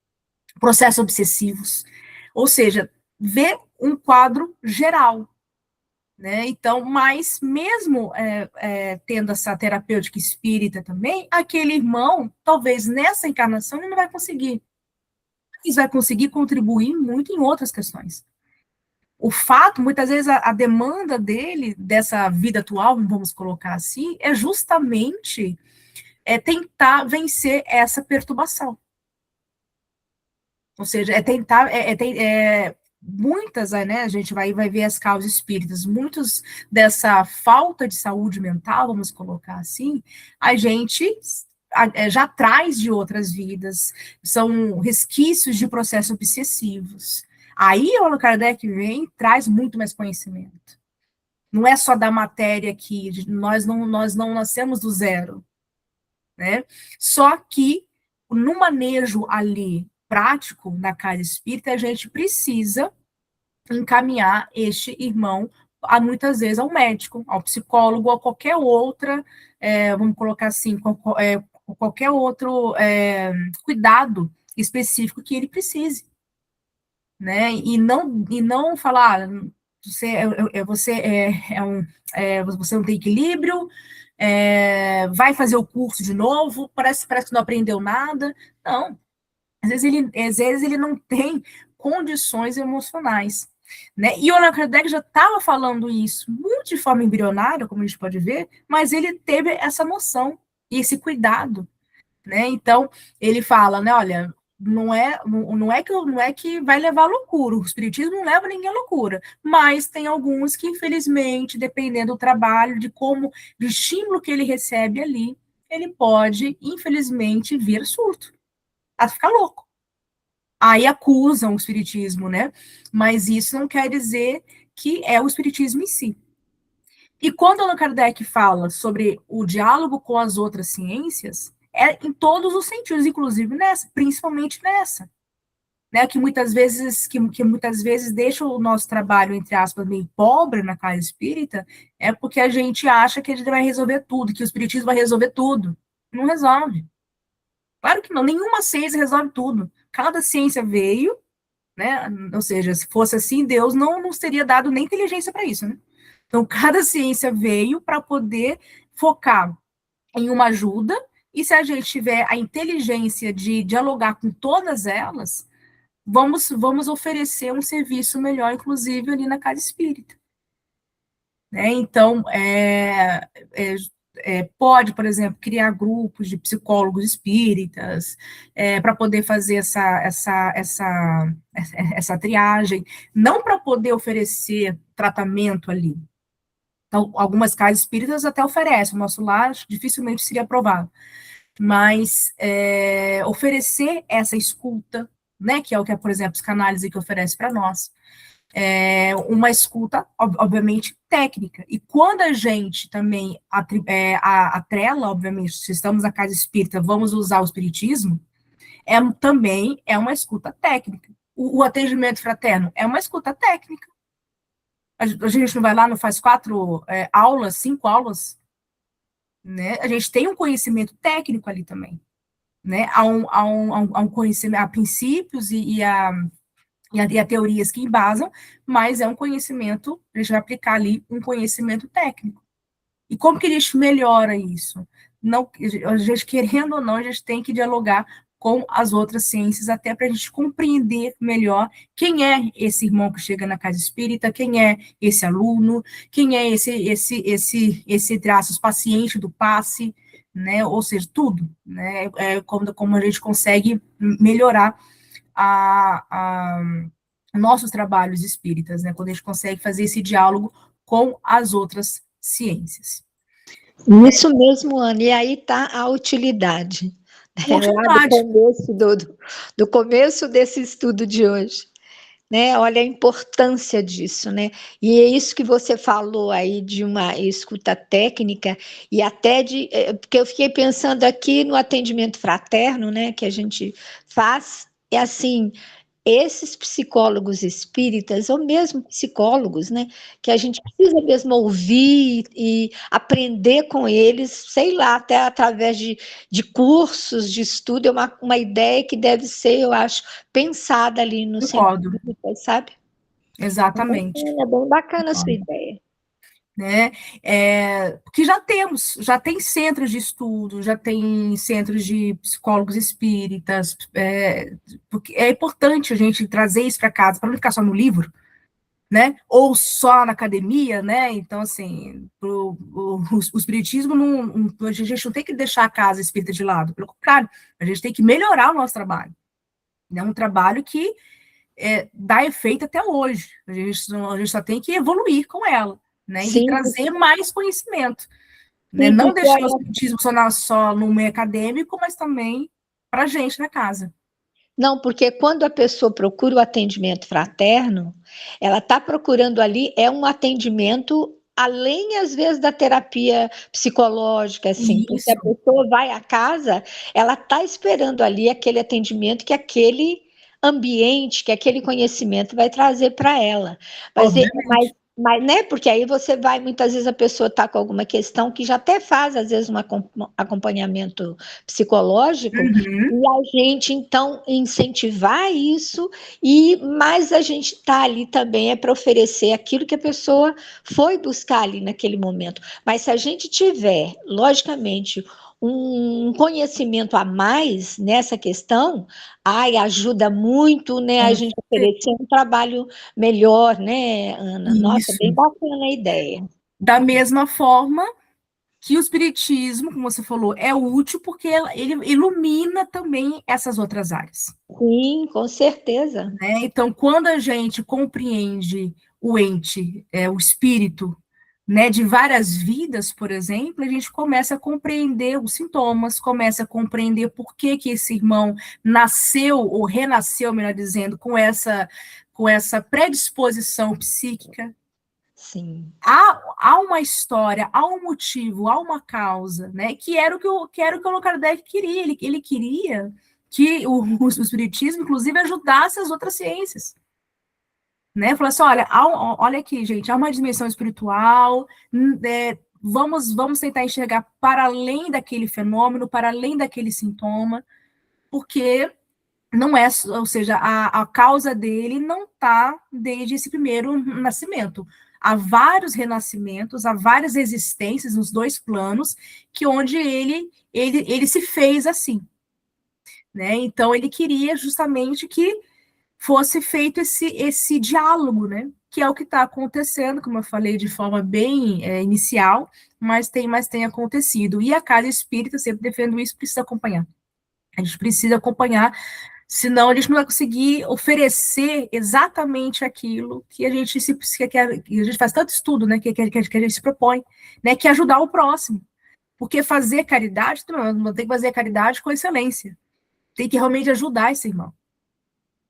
Processos obsessivos. Ou seja, vê um quadro geral, né? Então, mas mesmo tendo essa terapêutica espírita também, aquele irmão, talvez nessa encarnação, ele não vai conseguir. Ele vai conseguir contribuir muito em outras questões. O fato, muitas vezes, a demanda dele, dessa vida atual, vamos colocar assim, é justamente tentar vencer essa perturbação. Ou seja, muitas, né, a gente vai ver as causas espíritas, muitos dessa falta de saúde mental, vamos colocar assim, a gente já traz de outras vidas, são resquícios de processos obsessivos. Aí o Allan Kardec vem e traz muito mais conhecimento. Não é só da matéria aqui, nós não nascemos do zero, né? Só que no manejo ali prático na casa espírita, a gente precisa encaminhar este irmão muitas vezes ao médico, ao psicólogo, a qualquer outra, vamos colocar assim, qualquer outro cuidado específico que ele precise, né? E não falar, você não tem equilíbrio, vai fazer o curso de novo, parece que não aprendeu nada. Não, às vezes ele não tem condições emocionais, né? E o Allan Kardec já estava falando isso muito de forma embrionária, como a gente pode ver, mas ele teve essa noção e esse cuidado, né? Então ele fala, né? Olha, não é que vai levar à loucura. O espiritismo não leva ninguém à loucura, mas tem alguns que, infelizmente, dependendo do trabalho, do estímulo que ele recebe ali, ele pode, infelizmente, vir surto, a ficar louco. Aí acusam o espiritismo, né? Mas isso não quer dizer que é o espiritismo em si. E quando Allan Kardec fala sobre o diálogo com as outras ciências, é em todos os sentidos, inclusive nessa, principalmente nessa, né? Que muitas vezes deixa o nosso trabalho, entre aspas, meio pobre na casa espírita, é porque a gente acha que a gente vai resolver tudo, que o espiritismo vai resolver tudo. Não resolve. Claro que não, nenhuma ciência resolve tudo. Cada ciência veio, né? Ou seja, se fosse assim, Deus não nos teria dado nem inteligência para isso, né? Então, cada ciência veio para poder focar em uma ajuda, e se a gente tiver a inteligência de dialogar com todas elas, vamos oferecer um serviço melhor, inclusive ali na casa espírita. Né? Então, pode, por exemplo, criar grupos de psicólogos espíritas para poder fazer essa triagem, não para poder oferecer tratamento ali. Então, algumas casas espíritas até oferecem, o nosso lar dificilmente seria aprovado, mas oferecer essa escuta, né, que é o que, por exemplo, a psicanálise que oferece para nós, uma escuta, obviamente, técnica. E quando a gente também atrela, obviamente, se estamos na casa espírita, vamos usar o espiritismo, também é uma escuta técnica. O atendimento fraterno é uma escuta técnica. A gente não vai lá, não faz 5 aulas, né? A gente tem um conhecimento técnico ali também, né? Há um conhecimento, há princípios e há teorias que embasam, mas é um conhecimento, a gente vai aplicar ali um conhecimento técnico. E como que a gente melhora isso? Não, a gente, querendo ou não, a gente tem que dialogar com as outras ciências, até para a gente compreender melhor quem é esse irmão que chega na casa espírita, quem é esse aluno, quem é esse traços, paciente do passe, né? Ou seja, tudo, né? Como a gente consegue melhorar nossos trabalhos espíritas, né? Quando a gente consegue fazer esse diálogo com as outras ciências. Isso mesmo, Ana, e aí está a utilidade. Lá do começo desse estudo de hoje. Né? Olha a importância disso, né? E é isso que você falou aí de uma escuta técnica e até porque eu fiquei pensando aqui no atendimento fraterno, né? Que a gente faz, é assim, esses psicólogos espíritas, ou mesmo psicólogos, né, que a gente precisa mesmo ouvir e aprender com eles, sei lá, até através de cursos de estudo, é uma ideia que deve ser, eu acho, pensada ali no centro, sabe? Exatamente. É bem bacana a sua ideia. Né? Que já tem centros de estudo, já tem centros de psicólogos espíritas, porque é importante a gente trazer isso para casa, para não ficar só no livro, né? Ou só na academia, né? Então, assim, o espiritismo, a gente não tem que deixar a casa espírita de lado, pelo contrário, a gente tem que melhorar o nosso trabalho. É um trabalho que dá efeito até hoje, a gente só tem que evoluir com ela, né? E Sim, trazer mais conhecimento, né? sim, Não porque deixar o olha, espiritismo só no meio acadêmico, mas também para a gente na casa. não, porque quando a pessoa procura o atendimento fraterno, ela está procurando ali um atendimento além, às vezes, da terapia psicológica, assim, porque a Isso, pessoa vai à casa, ela está esperando ali aquele atendimento que aquele ambiente, que aquele conhecimento vai trazer para ela. Mas, obviamente. mas, né, porque aí você vai, muitas vezes a pessoa está com alguma questão que já até faz, às vezes, um acompanhamento psicológico, Uhum. e a gente, então, incentivar isso, e mais a gente está ali também para oferecer aquilo que a pessoa foi buscar ali naquele momento. Mas se a gente tiver, logicamente, um conhecimento a mais nessa questão, ajuda muito, né, a Com gente certeza. oferecer um trabalho melhor, né, Ana? Nossa, Isso. bem bacana a ideia. Da mesma forma que o espiritismo, como você falou, é útil porque ele ilumina também essas outras áreas, Sim, com certeza. né? Então, quando a gente compreende o ente, o espírito, né, de várias vidas, por exemplo, a gente começa a compreender os sintomas, começa a compreender por que esse irmão nasceu ou renasceu, melhor dizendo, com essa predisposição psíquica. Sim, Há uma história, há um motivo, há uma causa, né? Que era o que o Allan Kardec queria. Ele queria que o espiritismo, inclusive, ajudasse as outras ciências, né? Falou assim, olha aqui, gente, há uma dimensão espiritual, vamos tentar enxergar para além daquele fenômeno, para além daquele sintoma, porque não é, ou seja, a causa dele não está desde esse primeiro nascimento. Há vários renascimentos, há várias existências nos dois planos, que onde ele se fez assim, né? Então ele queria justamente que fosse feito esse diálogo, né? Que é o que está acontecendo, como eu falei, de forma bem inicial, mas tem acontecido. E a Casa Espírita, sempre defendo isso, precisa acompanhar. A gente precisa acompanhar, senão a gente não vai conseguir oferecer exatamente aquilo que a gente que a gente faz tanto estudo, né? Que a gente se propõe, né? Que é ajudar o próximo. Porque fazer caridade, não tem que fazer caridade com excelência. Tem que realmente ajudar esse irmão.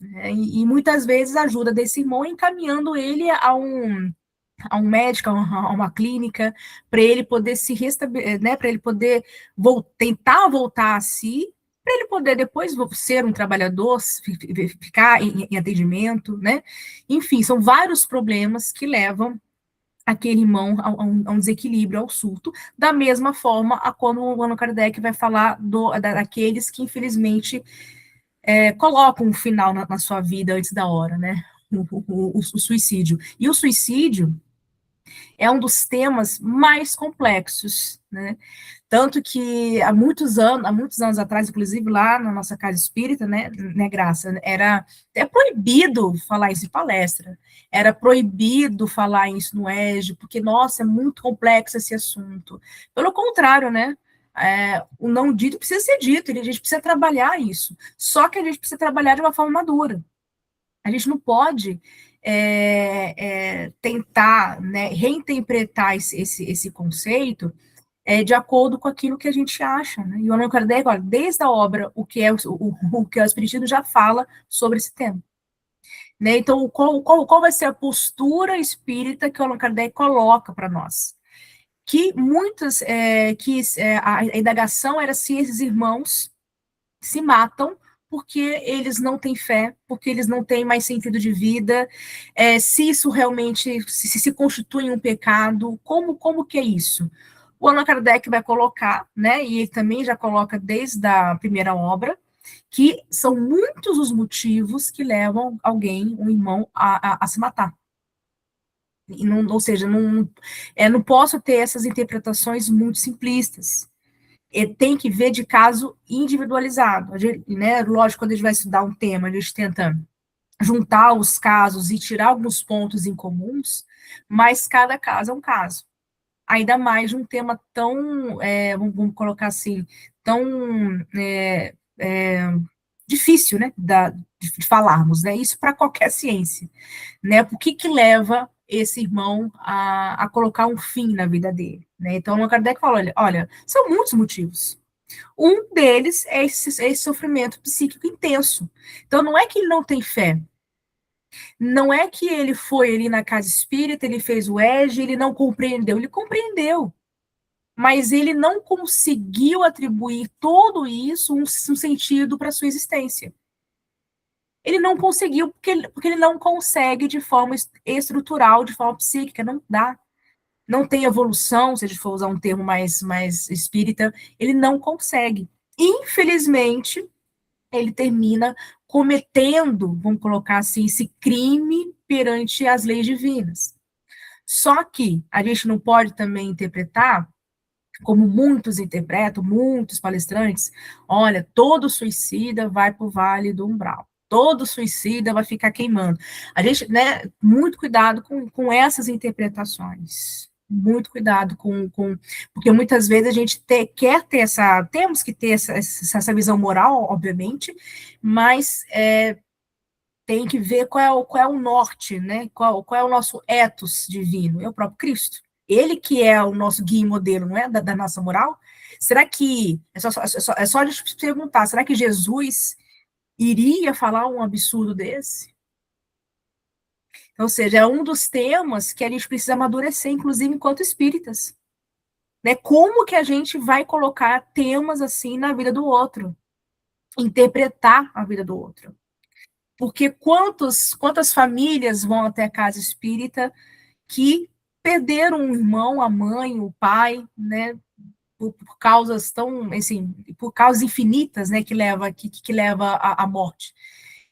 Né? E muitas vezes a ajuda desse irmão encaminhando ele a um médico, a uma clínica, para ele poder se restabelecer, né, para ele poder tentar voltar a si, para ele poder depois ser um trabalhador, ficar em atendimento, né? Enfim, são vários problemas que levam aquele irmão a um desequilíbrio, ao surto, da mesma forma a quando o Allan Kardec vai falar daqueles que, infelizmente, colocam um final na sua vida antes da hora, né? O suicídio. E o suicídio é um dos temas mais complexos, né? Tanto que há muitos anos atrás, inclusive lá na nossa casa espírita, né, Graça, era até proibido falar isso em palestra, era proibido falar isso no EJA, porque, nossa, é muito complexo esse assunto. Pelo contrário, né? O não dito precisa ser dito, a gente precisa trabalhar isso. Só que a gente precisa trabalhar de uma forma madura. A gente não pode tentar, né, reinterpretar esse conceito de acordo com aquilo que a gente acha. Né? E o Allan Kardec, olha, desde a obra O que é o Espiritismo, já fala sobre esse tema. Né? Então, qual vai ser a postura espírita que o Allan Kardec coloca para nós? Que a indagação era se esses irmãos se matam porque eles não têm fé, porque eles não têm mais sentido de vida, se isso realmente se constitui um pecado, como que é isso? O Allan Kardec vai colocar, né, e ele também já coloca desde a primeira obra, que são muitos os motivos que levam alguém, um irmão, a se matar. Ou seja, não posso ter essas interpretações muito simplistas. Tem que ver de caso individualizado. Né? Lógico, quando a gente vai estudar um tema, a gente tenta juntar os casos e tirar alguns pontos em comuns, mas cada caso é um caso. Ainda mais de um tema tão, vamos colocar assim, tão difícil, né, de falarmos, né, isso para qualquer ciência, né, por que leva esse irmão a colocar um fim na vida dele, né, então o Kardec fala, olha, são muitos motivos, um deles é esse sofrimento psíquico intenso, então não é que ele não tem fé, não é que ele foi ali na casa espírita, ele fez o EJA, ele não compreendeu, ele compreendeu, mas ele não conseguiu atribuir tudo isso um sentido para sua existência. Ele não conseguiu porque ele não consegue de forma estrutural, de forma psíquica, não dá. Não tem evolução, se a gente for usar um termo mais espírita, ele não consegue. Infelizmente, ele termina cometendo, vamos colocar assim, esse crime perante as leis divinas. Só que a gente não pode também interpretar, como muitos interpretam, muitos palestrantes, olha, todo suicida vai para o Vale do Umbral. Todo suicida vai ficar queimando. A gente, né, muito cuidado com essas interpretações. Muito cuidado porque muitas vezes a gente quer ter temos que ter essa visão moral, obviamente, mas tem que ver qual é o norte, né? Qual é o nosso ethos divino, é o próprio Cristo. Ele que é o nosso guia e modelo, não é? Da nossa moral? Será que, é só a gente perguntar, será que Jesus iria falar um absurdo desse? Então, ou seja, é um dos temas que a gente precisa amadurecer, inclusive enquanto espíritas. Né? Como que a gente vai colocar temas assim na vida do outro? Interpretar a vida do outro. Porque quantas famílias vão até a casa espírita que perderam um irmão, a mãe, o pai, né, por causas tão, assim, por causas infinitas, né, que leva à morte.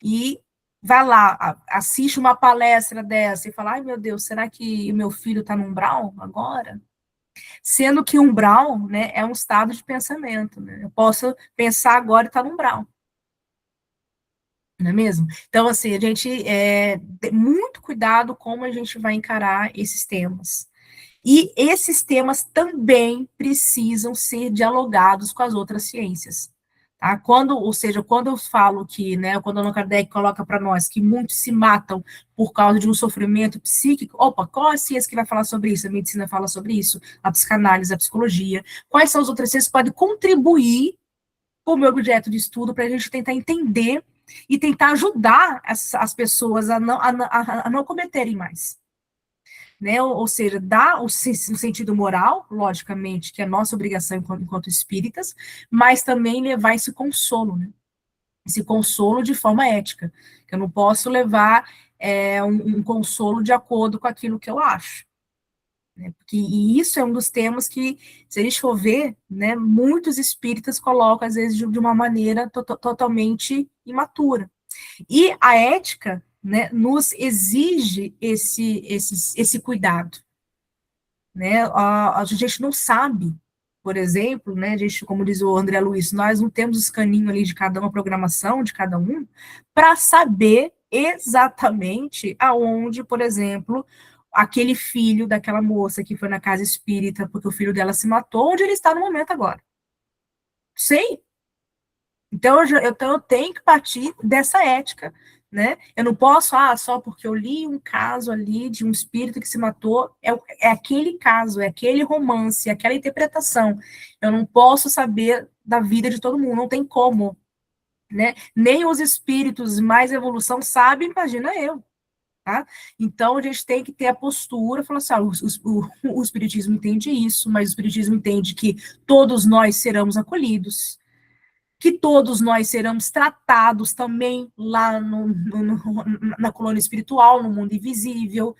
E vai lá, assiste uma palestra dessa e fala, ai meu Deus, será que meu filho está no umbral agora? Sendo que umbral, né, é um estado de pensamento, né? Eu posso pensar agora e estar no umbral. Não é mesmo? Então, assim, a gente tem muito cuidado como a gente vai encarar esses temas. E esses temas também precisam ser dialogados com as outras ciências. Tá? Ou seja, quando eu falo que, né, quando Allan Kardec coloca para nós que muitos se matam por causa de um sofrimento psíquico, opa, qual a ciência que vai falar sobre isso? A medicina fala sobre isso, a psicanálise, a psicologia. Quais são as outras ciências que podem contribuir com o meu objeto de estudo para a gente tentar entender e tentar ajudar as pessoas a não cometerem mais. Né? Ou seja, dar o sentido moral, logicamente, que é nossa obrigação enquanto espíritas, mas também levar esse consolo, né? Esse consolo de forma ética, que eu não posso levar um consolo de acordo com aquilo que eu acho. Né? E isso é um dos temas que, se a gente for ver, né, muitos espíritas colocam, às vezes, de uma maneira totalmente imatura. E a ética, né, nos exige esse cuidado. Né? A gente não sabe, por exemplo, né, a gente, como diz o André Luiz, nós não temos os caninhos ali de cada uma, programação de cada um, para saber exatamente aonde, por exemplo, aquele filho daquela moça que foi na casa espírita porque o filho dela se matou, onde ele está no momento agora. Sei. Então eu tenho que partir dessa ética, né? Eu não posso, só porque eu li um caso ali de um espírito que se matou, é aquele caso, é aquele romance, é aquela interpretação. Eu não posso saber da vida de todo mundo, não tem como, né? Nem os espíritos mais evolução sabem, imagina eu. Tá? Então, a gente tem que ter a postura, falar assim, o Espiritismo entende isso, mas o Espiritismo entende que todos nós seremos acolhidos, que todos nós seremos tratados também lá na colônia espiritual, no mundo invisível,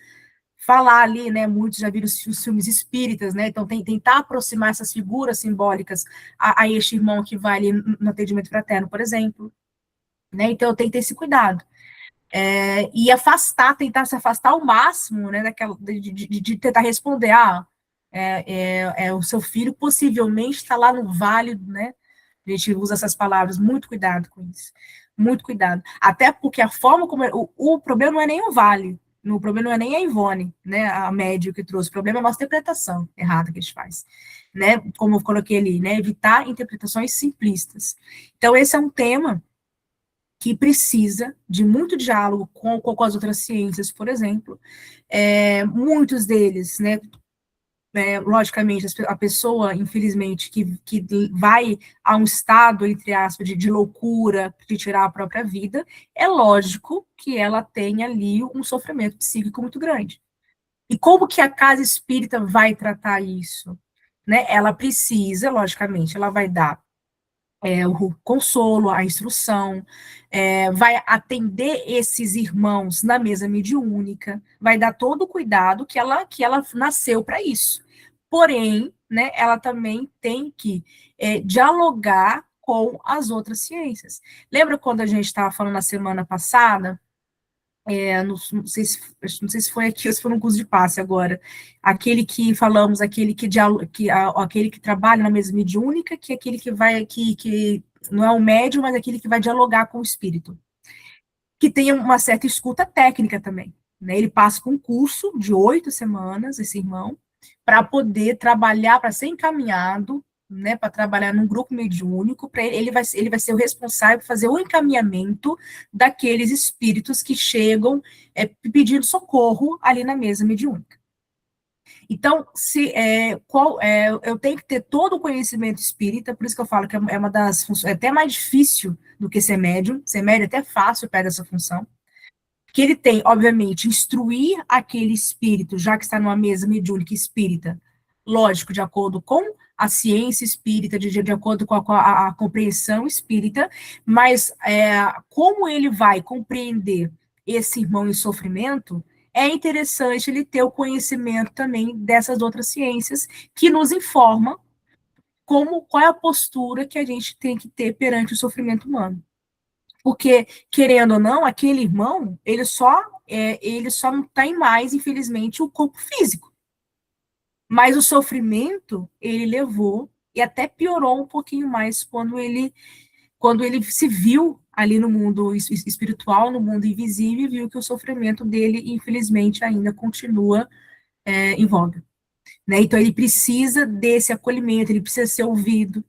falar ali, né, muitos já viram os filmes espíritas, né, então tentar aproximar essas figuras simbólicas a este irmão que vai ali no atendimento fraterno, por exemplo, né, então eu tenho que ter esse cuidado. E tentar se afastar ao máximo, né, de tentar responder, o seu filho possivelmente está lá no vale, né, a gente usa essas palavras, muito cuidado com isso, Muito cuidado. Até porque a forma como... O problema não é nem o Vale, o problema não é nem a Ivone, né, a médium que trouxe, o problema é a nossa interpretação errada que a gente faz, né, como eu coloquei ali, né, evitar interpretações simplistas. Então, esse é um tema que precisa de muito diálogo com as outras ciências, por exemplo. Muitos deles, né, logicamente, a pessoa, infelizmente, que vai a um estado, entre aspas, de loucura, de tirar a própria vida, é lógico que ela tenha ali um sofrimento psíquico muito grande. E como que a casa espírita vai tratar isso? Né? Ela precisa, logicamente, ela vai dar o consolo, a instrução, vai atender esses irmãos na mesa mediúnica, vai dar todo o cuidado que ela nasceu para isso. Porém, né, ela também tem que dialogar com as outras ciências. Lembra quando a gente estava falando na semana passada? Não sei se foi aqui ou se foi no curso de passe agora, aquele que falamos, aquele que trabalha na mesa mediúnica, que é aquele que vai, que não é um médium, mas é aquele que vai dialogar com o espírito, que tem uma certa escuta técnica também, né? Ele passa por um curso de 8 semanas, esse irmão, para poder trabalhar, para ser encaminhado, né, para trabalhar num grupo mediúnico, ele vai ser o responsável por fazer o encaminhamento daqueles espíritos que chegam pedindo socorro ali na mesa mediúnica. Então, eu tenho que ter todo o conhecimento espírita, por isso que eu falo que é uma das funções, é até mais difícil do que ser médium é até fácil perder essa função, que ele tem, obviamente, instruir aquele espírito, já que está numa mesa mediúnica espírita, lógico, de acordo com a ciência espírita, de acordo com a compreensão espírita, mas como ele vai compreender esse irmão em sofrimento, é interessante ele ter o conhecimento também dessas outras ciências que nos informam qual é a postura que a gente tem que ter perante o sofrimento humano. Porque, querendo ou não, aquele irmão, ele só não tem mais, infelizmente, o corpo físico. Mas o sofrimento, ele levou, e até piorou um pouquinho mais quando ele se viu ali no mundo espiritual, no mundo invisível, e viu que o sofrimento dele, infelizmente, ainda continua em voga. Né? Então, ele precisa desse acolhimento, ele precisa ser ouvido,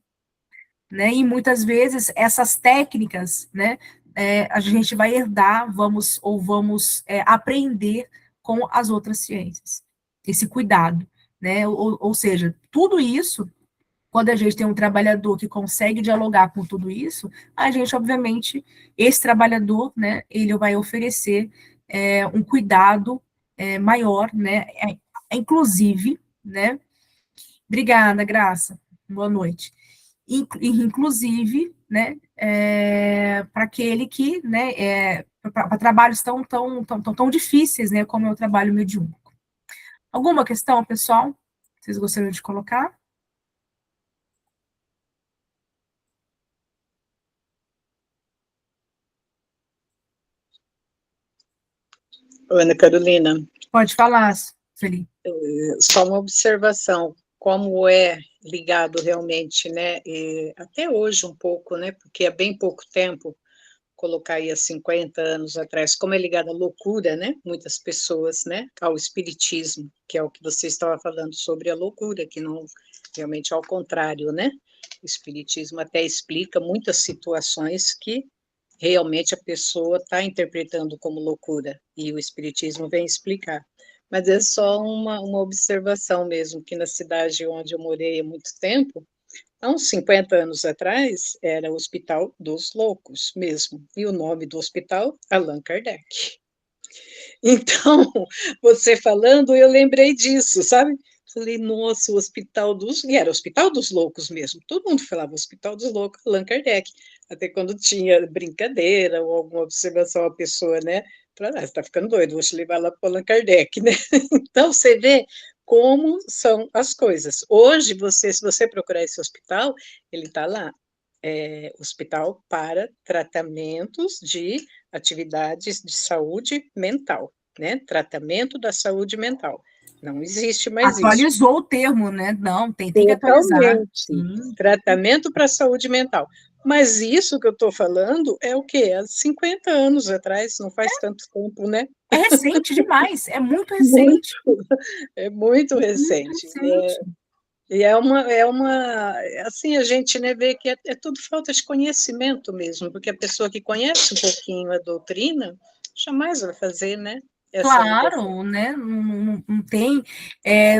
né? E muitas vezes essas técnicas, né, a gente vai herdar, vamos aprender com as outras ciências, esse cuidado, né? Ou seja, tudo isso, quando a gente tem um trabalhador que consegue dialogar com tudo isso, a gente, obviamente, esse trabalhador, né, ele vai oferecer um cuidado maior, né? Inclusive, né? Obrigada, Graça. Boa noite. Inclusive, né, para aquele que, né, para trabalhos tão difíceis, né, como é o trabalho mediúnico. Alguma questão, pessoal? Vocês gostariam de colocar? Ana Carolina, Pode falar, Felipe. só uma observação, como é ligado realmente, né, até hoje um pouco, né, porque há bem pouco tempo, colocar aí há 50 anos atrás, como é ligado à loucura, né, muitas pessoas, né, ao espiritismo, que é o que você estava falando sobre a loucura, que não, realmente ao contrário, né, o espiritismo até explica muitas situações que realmente a pessoa está interpretando como loucura, e o espiritismo vem explicar. Mas é só uma observação mesmo, que na cidade onde eu morei há muito tempo, há uns 50 anos atrás, era o Hospital dos Loucos mesmo, e o nome do hospital, Allan Kardec. Então, você falando, eu lembrei disso, sabe? Falei, nossa, o Hospital dos... E era o Hospital dos Loucos mesmo, todo mundo falava Hospital dos Loucos, Allan Kardec, até quando tinha brincadeira ou alguma observação à pessoa, né? Falei, você está ficando doido, vou te levar lá para o Allan Kardec, né? Então, você vê como são as coisas. Hoje, se você procurar esse hospital, ele está lá, hospital para tratamentos de atividades de saúde mental, né? Tratamento da saúde mental. Não existe mais isso. Atualizou o termo, né? Não, tem que atualizar. Totalmente. Tratamento para saúde mental. Mas isso que eu estou falando é o quê? Há 50 anos atrás, não faz tanto tempo, né? É recente demais, é muito Muito, recente, é muito muito recente. recente. E assim, a gente, né, vê que é tudo falta de conhecimento mesmo, porque a pessoa que conhece um pouquinho a doutrina, jamais vai fazer, né, essa ligação. Claro, né? Não tem,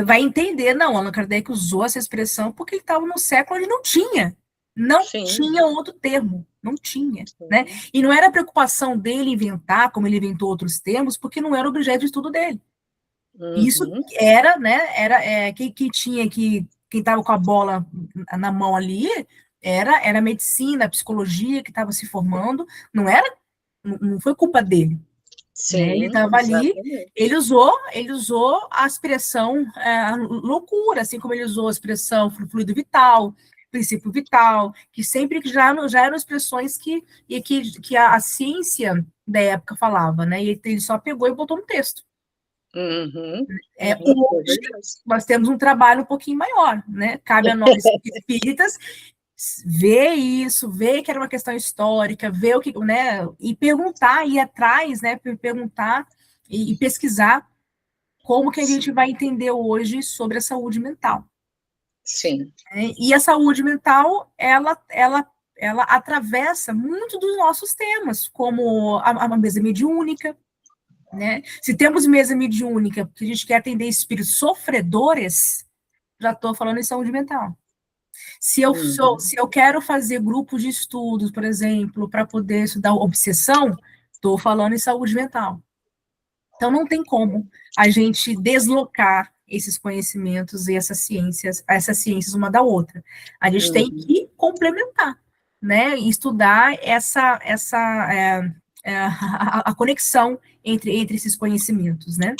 vai entender, não, Allan Kardec usou essa expressão porque ele estava no século onde não Sim, tinha outro termo, não tinha, né? sim. E não era preocupação dele inventar, como ele inventou outros termos, porque não era objeto de estudo dele. Isso Uhum, era, né? Quem tinha quem estava com a bola na mão ali era a medicina, a psicologia que estava se formando, não foi culpa dele, né? Ele sim, estava ali, exatamente. ele usou a expressão loucura, assim como ele usou a expressão fluido vital, princípio vital, que sempre já eram expressões que a ciência da época falava, né? E ele só pegou e botou no texto. Uhum, é Hoje verdade. nós temos um trabalho um pouquinho maior, né? Cabe a nós espíritas ver isso, ver que era uma questão histórica, ver o que, né, e perguntar, ir atrás, né, perguntar e pesquisar como que a gente Sim, vai entender hoje sobre a saúde mental. sim. Né? E a saúde mental, ela atravessa muito dos nossos temas, como a mesa mediúnica, né? Se temos mesa mediúnica, porque a gente quer atender espíritos sofredores, já estou falando em saúde mental. Uhum, Se eu quero fazer grupos de estudos, por exemplo, para poder estudar obsessão, estou falando em saúde mental. Então, não tem como a gente deslocar esses conhecimentos e essas ciências uma da outra. A gente tem uhum, que complementar, né? E estudar a conexão entre esses conhecimentos, né?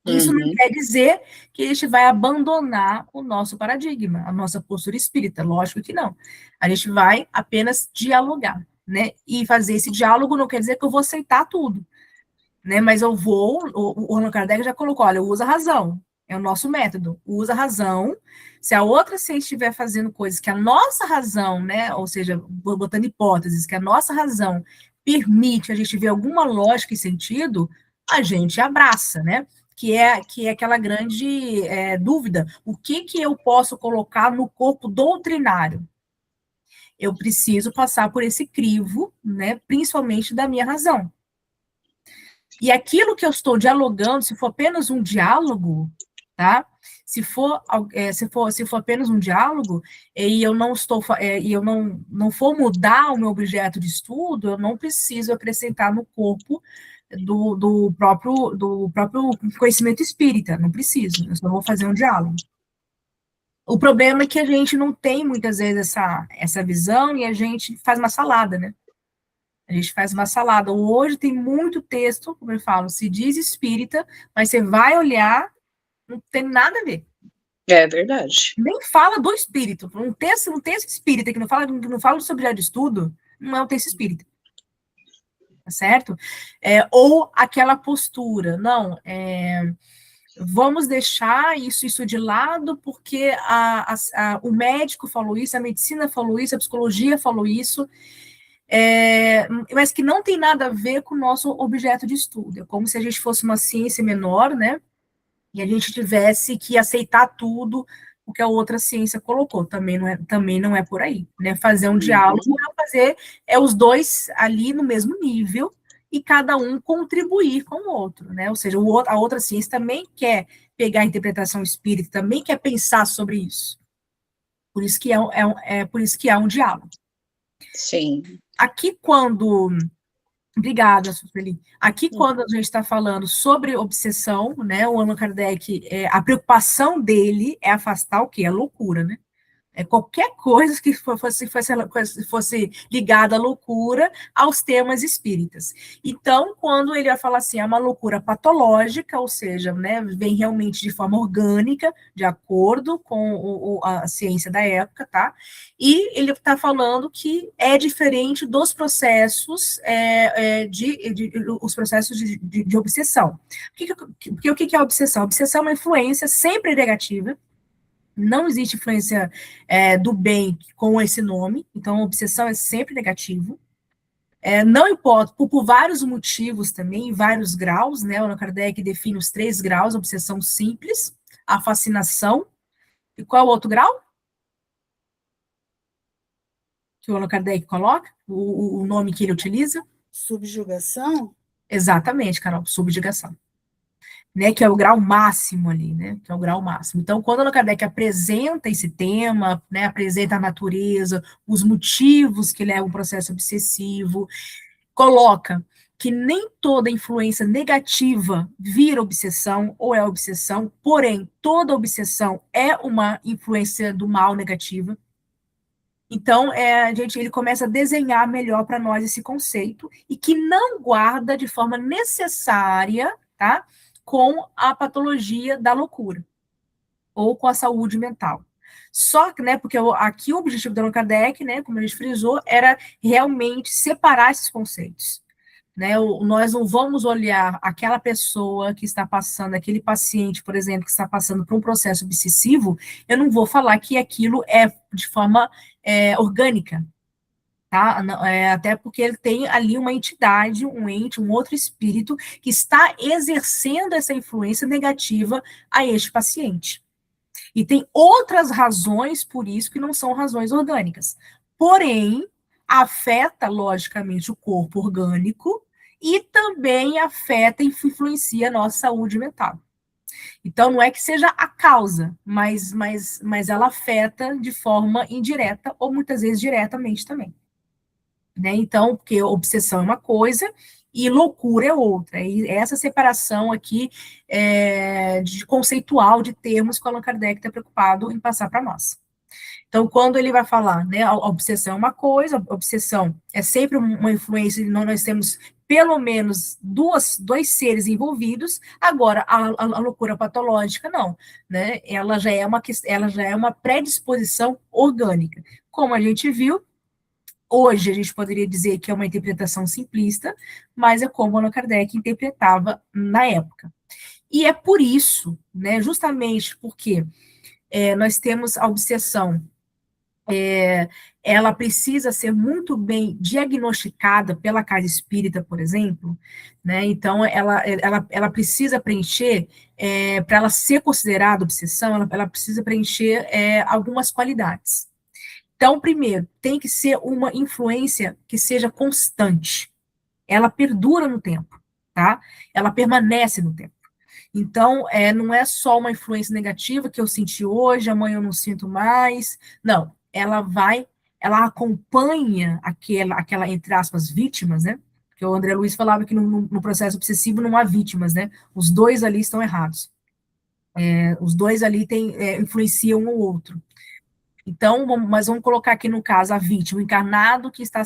Isso não uhum, quer dizer que a gente vai abandonar o nosso paradigma, a nossa postura espírita, lógico que não. A gente vai apenas dialogar, né? E fazer esse diálogo não quer dizer que eu vou aceitar tudo, né? Mas o Allan Kardec já colocou, olha, usa a razão, é o nosso método, usa a razão. Se a outra ciência estiver fazendo coisas que a nossa razão, né? Ou seja, botando hipóteses, que a nossa razão permite a gente ver alguma lógica e sentido, a gente abraça, né? Que é aquela grande dúvida: o que eu posso colocar no corpo doutrinário? Eu preciso passar por esse crivo, né? Principalmente da minha razão. E aquilo que eu estou dialogando, se for apenas um diálogo, tá? Se for apenas um diálogo e eu não for mudar o meu objeto de estudo, eu não preciso acrescentar no corpo do próprio conhecimento espírita, não preciso, eu só vou fazer um diálogo. O problema é que a gente não tem muitas vezes essa visão e a gente faz uma salada, né? A gente faz uma salada. Hoje tem muito texto, como eu falo, se diz espírita, mas você vai olhar, não tem nada a ver. é verdade. Nem fala do espírito. Um texto espírita que não fala sobre objeto de estudo, não é um texto espírita. Tá certo? Ou aquela postura, não, vamos deixar isso de lado porque o médico falou isso, a medicina falou isso, a psicologia falou isso, mas que não tem nada a ver com o nosso objeto de estudo. É como se a gente fosse uma ciência menor, né? E a gente tivesse que aceitar tudo o que a outra ciência colocou. Também não é por aí, né? Fazer um diálogo Uhum, é os dois ali no mesmo nível e cada um contribuir com o outro, né? Ou seja, a outra ciência também quer pegar a interpretação espírita, também quer pensar sobre isso. Por isso que por isso que há um diálogo. sim. Aqui, quando Obrigada, Sueli. Aqui, quando a gente está falando sobre obsessão, né, o Allan Kardec, a preocupação dele é afastar o quê? A loucura, né? Qualquer coisa que fosse ligada à loucura, aos temas espíritas. Então, quando ele vai falar assim, é uma loucura patológica, ou seja, né, vem realmente de forma orgânica, de acordo com a ciência da época, tá? E ele está falando que é diferente dos processos os processos de obsessão. Porque o que é a obsessão? A obsessão é uma influência sempre negativa, Não existe influência do bem com esse nome, então obsessão é sempre negativo. Não importa, por vários motivos também, vários graus, né? O Allan Kardec define os 3 graus: a obsessão simples, a fascinação, e qual é o outro grau que o Allan Kardec coloca? O nome que ele utiliza? Subjugação? Exatamente, Carol, subjugação. Né, que é o grau máximo ali, né, que é o grau máximo. Então, quando Allan Kardec apresenta esse tema, né, apresenta a natureza, os motivos que levam ao processo obsessivo, coloca que nem toda influência negativa vira obsessão ou é obsessão, porém, toda obsessão é uma influência do mal negativa. Então, ele começa a desenhar melhor para nós esse conceito e que não guarda de forma necessária, tá, com a patologia da loucura ou com a saúde mental. Só que, né, porque aqui o objetivo do Allan Kardec, né, como a gente frisou, era realmente separar esses conceitos. Né, nós não vamos olhar aquela pessoa que está passando, aquele paciente, por exemplo, que está passando por um processo obsessivo, eu não vou falar que aquilo é de forma orgânica, tá? Até porque ele tem ali uma entidade, um ente, um outro espírito que está exercendo essa influência negativa a este paciente. E tem outras razões por isso que não são razões orgânicas. Porém, afeta, logicamente, o corpo orgânico e também afeta e influencia a nossa saúde mental. Então, não é que seja a causa, mas ela afeta de forma indireta ou muitas vezes diretamente também. Né? Então, porque obsessão é uma coisa e loucura é outra. E essa separação aqui de conceitual de termos que o Allan Kardec está preocupado em passar para nós. Então, quando ele vai falar, né, a obsessão é uma coisa, a obsessão é sempre uma influência, nós temos pelo menos dois seres envolvidos. Agora, a loucura patológica, não, né, ela já é uma predisposição orgânica. Como a gente viu, hoje a gente poderia dizer que é uma interpretação simplista, mas é como Allan Kardec interpretava na época. E é por isso, né, justamente porque nós temos a obsessão, ela precisa ser muito bem diagnosticada pela casa espírita, por exemplo, né? Então ela precisa preencher, para ela ser considerada obsessão, ela precisa preencher algumas qualidades. Então, primeiro, tem que ser uma influência que seja constante, ela perdura no tempo, tá? Ela permanece no tempo. Então, não é só uma influência negativa que eu senti hoje, amanhã eu não sinto mais. Não, ela acompanha aquela, entre aspas, vítimas, né? Porque o André Luiz falava que no processo obsessivo não há vítimas, né? Os dois ali estão errados. Os dois ali influenciam um ao outro. Então, mas vamos colocar aqui no caso a vítima, o encarnado que está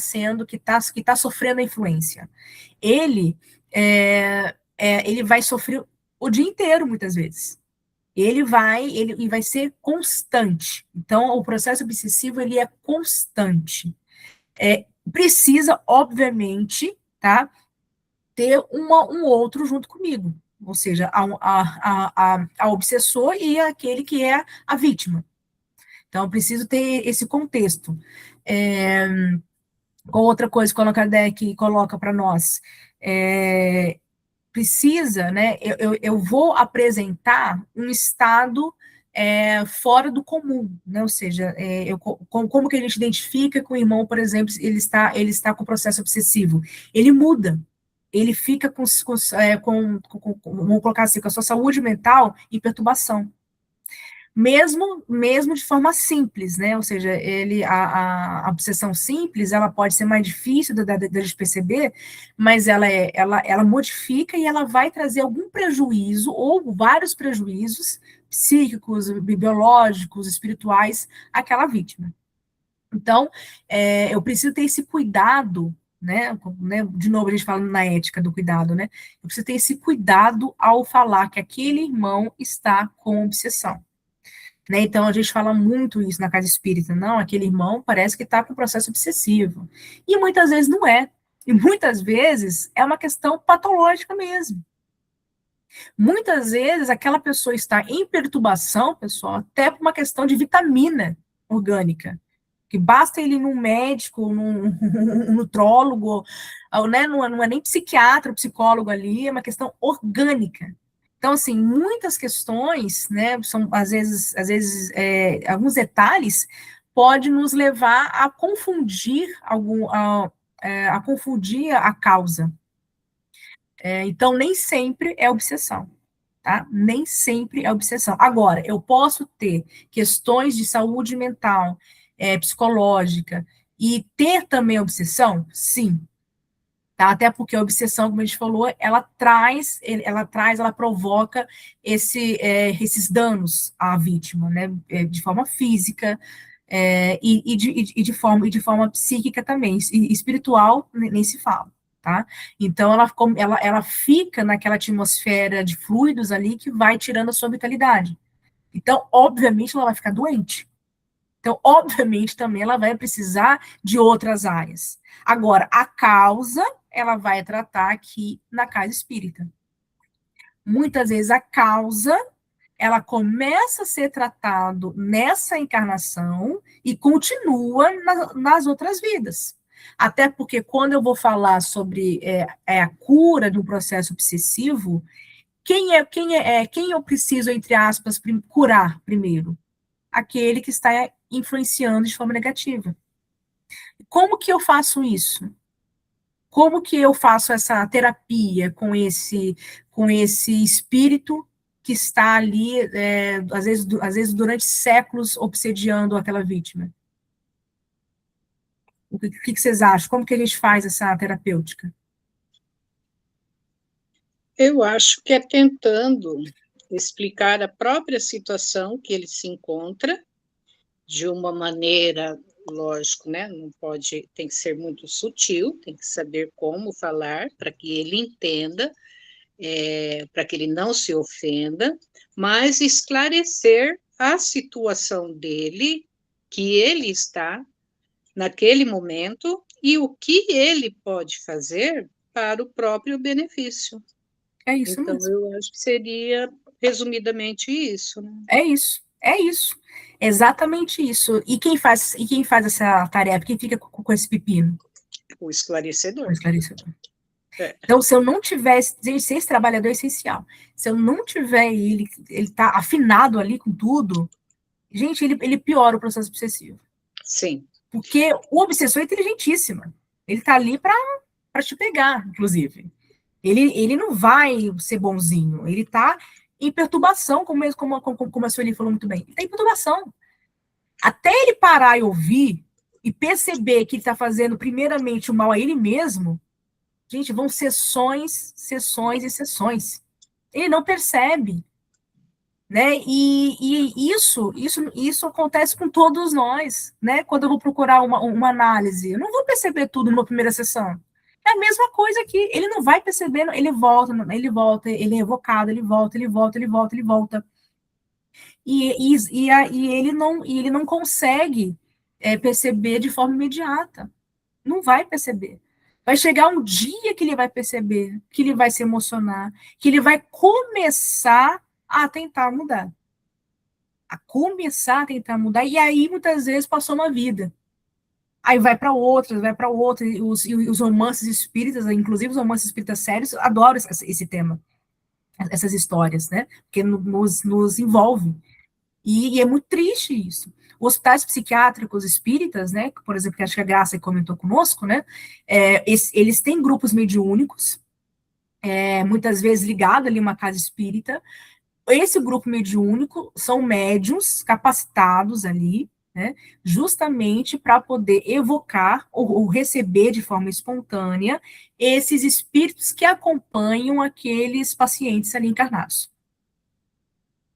sofrendo a influência. Ele vai sofrer o dia inteiro, muitas vezes. Ele vai ser constante. Então, o processo obsessivo, ele é constante. Precisa, obviamente, tá, ter um outro junto comigo. Ou seja, a obsessor e aquele que é a vítima. Então, eu preciso ter esse contexto. Outra coisa que o Allan Kardec coloca para nós, precisa, né, eu vou apresentar um estado fora do comum, né, ou seja, como que a gente identifica que o irmão, por exemplo, ele está com processo obsessivo? Ele muda, ele fica vamos colocar assim, com a sua saúde mental em perturbação. Mesmo de forma simples, né? Ou seja, a obsessão simples, ela pode ser mais difícil da gente perceber, mas ela modifica e ela vai trazer algum prejuízo ou vários prejuízos psíquicos, biológicos, espirituais àquela vítima. Então, eu preciso ter esse cuidado, né? De novo, a gente fala na ética do cuidado, né? Eu preciso ter esse cuidado ao falar que aquele irmão está com obsessão. Né, então, a gente fala muito isso na casa espírita. Não, aquele irmão parece que está com processo obsessivo. E muitas vezes não é. E muitas vezes é uma questão patológica mesmo. Muitas vezes, aquela pessoa está em perturbação, pessoal, até por uma questão de vitamina orgânica, que basta ele ir num médico, num nutrólogo, né, não é nem psiquiatra, psicólogo ali, é uma questão orgânica. Então, assim, muitas questões, né, são, às vezes alguns detalhes pode nos levar a confundir a confundir a causa. Então, nem sempre é obsessão, tá? Nem sempre é obsessão. Agora, eu posso ter questões de saúde mental, psicológica, e ter também obsessão? Sim. Tá? Até porque a obsessão, como a gente falou, ela provoca esses danos à vítima, né? De forma física, e de forma psíquica também, e espiritual nem se fala. Tá? Então, ela fica naquela atmosfera de fluidos ali que vai tirando a sua vitalidade. Então, obviamente, ela vai ficar doente. Então, obviamente, também ela vai precisar de outras áreas. Agora, a causa, ela vai tratar aqui na casa espírita. Muitas vezes a causa, ela começa a ser tratado nessa encarnação e continua nas outras vidas. Até porque quando eu vou falar sobre a cura de um processo obsessivo, quem eu preciso, entre aspas, curar primeiro? Aquele que está influenciando de forma negativa. Como que eu faço isso? Como que eu faço essa terapia com esse espírito que está ali, às vezes durante séculos, obsediando aquela vítima? O que vocês acham? Como que a gente faz essa terapêutica? Eu acho que é tentando explicar a própria situação que ele se encontra de uma maneira, lógico, né? Não pode, tem que ser muito sutil, tem que saber como falar para que ele entenda, para que ele não se ofenda, mas esclarecer a situação dele, que ele está naquele momento e o que ele pode fazer para o próprio benefício. É isso Então, mesmo. eu acho que seria resumidamente isso, né? É isso. Exatamente isso. E quem faz essa tarefa? Quem fica com esse pepino? O esclarecedor. O esclarecedor. Então, se eu não tiver esse trabalhador essencial, se eu não tiver ele tá afinado ali com tudo, gente, ele piora o processo obsessivo. Sim. Porque o obsessor é inteligentíssimo. Ele tá ali para te pegar, inclusive. Ele não vai ser bonzinho. Ele tá em perturbação, como a Sueli falou muito bem. Ele tá em perturbação. Até ele parar e ouvir e perceber que ele está fazendo primeiramente o mal a ele mesmo, gente, vão sessões e sessões. Ele não percebe, né? E isso acontece com todos nós, né? Quando eu vou procurar uma análise, eu não vou perceber tudo numa primeira sessão. É a mesma coisa que ele não vai percebendo, ele volta, ele é evocado, ele volta. E ele não consegue perceber de forma imediata. Não vai perceber. Vai chegar um dia que ele vai perceber, que ele vai se emocionar, que ele vai começar a tentar mudar. E aí, muitas vezes, passou uma vida. Aí vai para outras, e os romances espíritas, inclusive os romances espíritas sérios, adoram esse tema, essas histórias, né? Porque nos envolve. E é muito triste isso. Os hospitais psiquiátricos espíritas, né, por exemplo, que acho que a Graça comentou conosco, né, eles têm grupos mediúnicos, muitas vezes ligado ali a uma casa espírita. Esse grupo mediúnico são médiuns capacitados ali, né, justamente para poder evocar ou receber de forma espontânea esses espíritos que acompanham aqueles pacientes ali encarnados.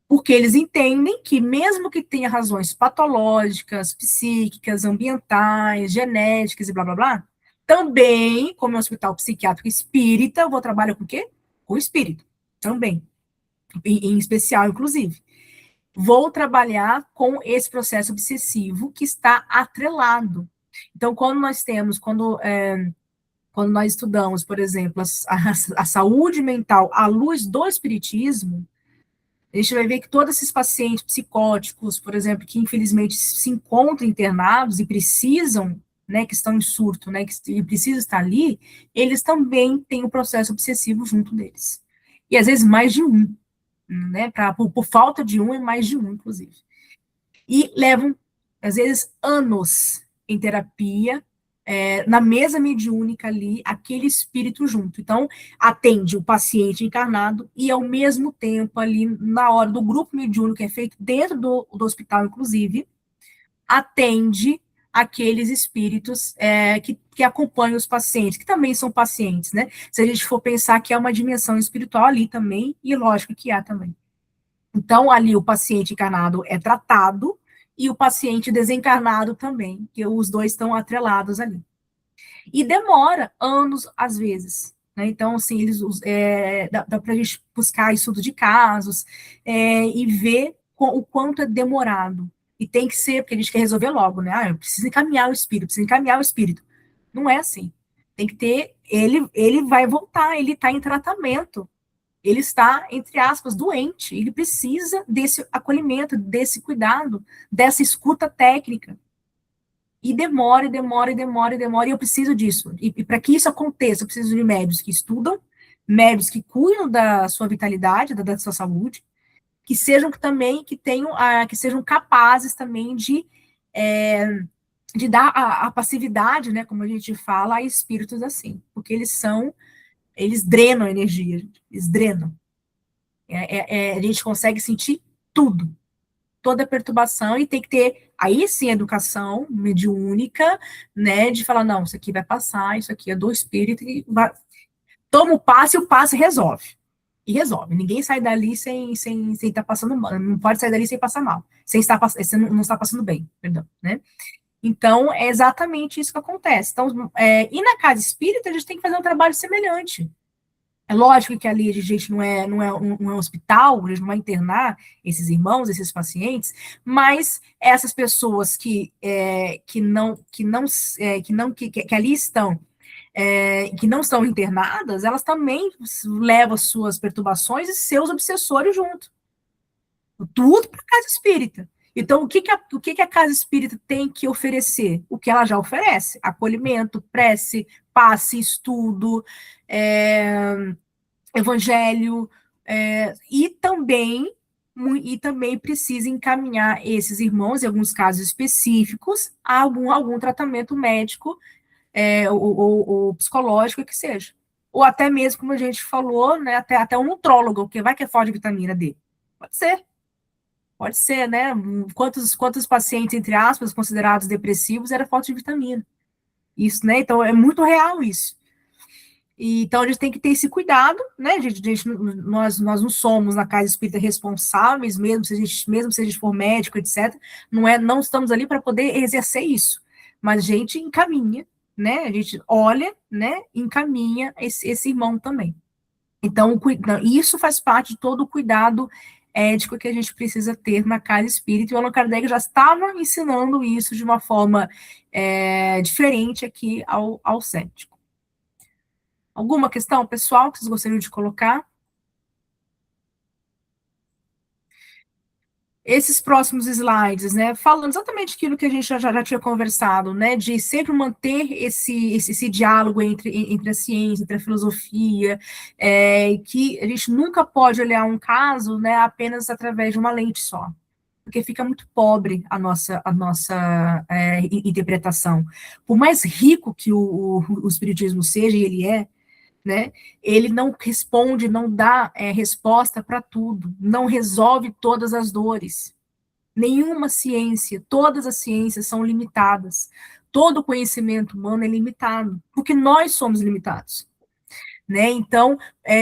Porque eles entendem que, mesmo que tenha razões patológicas, psíquicas, ambientais, genéticas e blá blá blá, também, como é um hospital psiquiátrico espírita, eu vou trabalhar com o quê? Com o espírito, também, em especial, inclusive. Vou trabalhar com esse processo obsessivo que está atrelado. Então, quando quando nós estudamos, por exemplo, a saúde mental à luz do espiritismo, a gente vai ver que todos esses pacientes psicóticos, por exemplo, que infelizmente se encontram internados e precisam, né, que estão em surto, né, que precisam estar ali, eles também têm um processo obsessivo junto deles. E às vezes mais de um, né, por falta de um, é mais de um, inclusive. E levam, às vezes, anos em terapia, na mesa mediúnica ali, aquele espírito junto. Então, atende o paciente encarnado e, ao mesmo tempo, ali, na hora do grupo mediúnico, que é feito dentro do hospital, inclusive, atende aqueles espíritos que acompanham os pacientes, que também são pacientes, né? Se a gente for pensar que há uma dimensão espiritual ali também, e lógico que há também. Então, ali o paciente encarnado é tratado e o paciente desencarnado também, que os dois estão atrelados ali. E demora anos, às vezes. Né? Então, assim, dá para a gente buscar estudo de casos e ver o quanto é demorado. E tem que ser, porque a gente quer resolver logo, né? Eu preciso encaminhar o espírito, preciso encaminhar o espírito. Não é assim. Tem que ter, ele vai voltar, ele está em tratamento. Ele está, entre aspas, doente, ele precisa desse acolhimento, desse cuidado, dessa escuta técnica. E demora, e eu preciso disso. E para que isso aconteça, eu preciso de médicos que estudam, médicos que cuidam da sua vitalidade, da sua saúde, que sejam também, que sejam capazes também de dar a passividade, né, como a gente fala, a espíritos assim, porque eles drenam a energia, eles drenam. A gente consegue sentir tudo, toda a perturbação, e tem que ter, aí sim, educação mediúnica, né, de falar, não, isso aqui vai passar, isso aqui é do espírito, e toma o passe, e o passe resolve. E resolve. Ninguém sai dali sem estar passando mal, não pode sair dali sem passar mal, sem não estar passando bem, perdão, né? Então, é exatamente isso que acontece. Então, e na casa espírita, a gente tem que fazer um trabalho semelhante. É lógico que ali a gente não é um hospital, a gente não vai internar esses irmãos, esses pacientes, mas essas pessoas que ali estão, que não estão internadas, elas também levam suas perturbações e seus obsessores junto. Tudo para a casa espírita. Então, o que a casa espírita tem que oferecer? O que ela já oferece: acolhimento, prece, passe, estudo, evangelho, e também precisa encaminhar esses irmãos, em alguns casos específicos, a algum tratamento médico ou psicológico que seja. Ou até mesmo, como a gente falou, né, até um nutrólogo, que vai que é forte de vitamina D. Pode ser, né? Quantos pacientes, entre aspas, considerados depressivos, era falta de vitamina. Isso, né? Então, é muito real isso. Então, a gente tem que ter esse cuidado, né? Nós não somos, na casa espírita, responsáveis, mesmo se a gente for médico, etc. Não estamos ali para poder exercer isso. Mas a gente encaminha, né? A gente olha, né? Encaminha esse irmão também. Então, isso faz parte de todo o cuidado ético que a gente precisa ter na casa espírita, e o Allan Kardec já estava ensinando isso de uma forma diferente aqui ao cético. Alguma questão, pessoal, que vocês gostariam de colocar? Esses próximos slides, né, falando exatamente aquilo que a gente já tinha conversado, né, de sempre manter esse diálogo entre a ciência, entre a filosofia, que a gente nunca pode olhar um caso, né, apenas através de uma lente só, porque fica muito pobre a nossa interpretação. Por mais rico que o espiritismo seja, e ele é, né, ele não responde, não dá resposta para tudo, não resolve todas as dores. Nenhuma ciência, todas as ciências são limitadas. Todo conhecimento humano é limitado, porque nós somos limitados. Né? Então,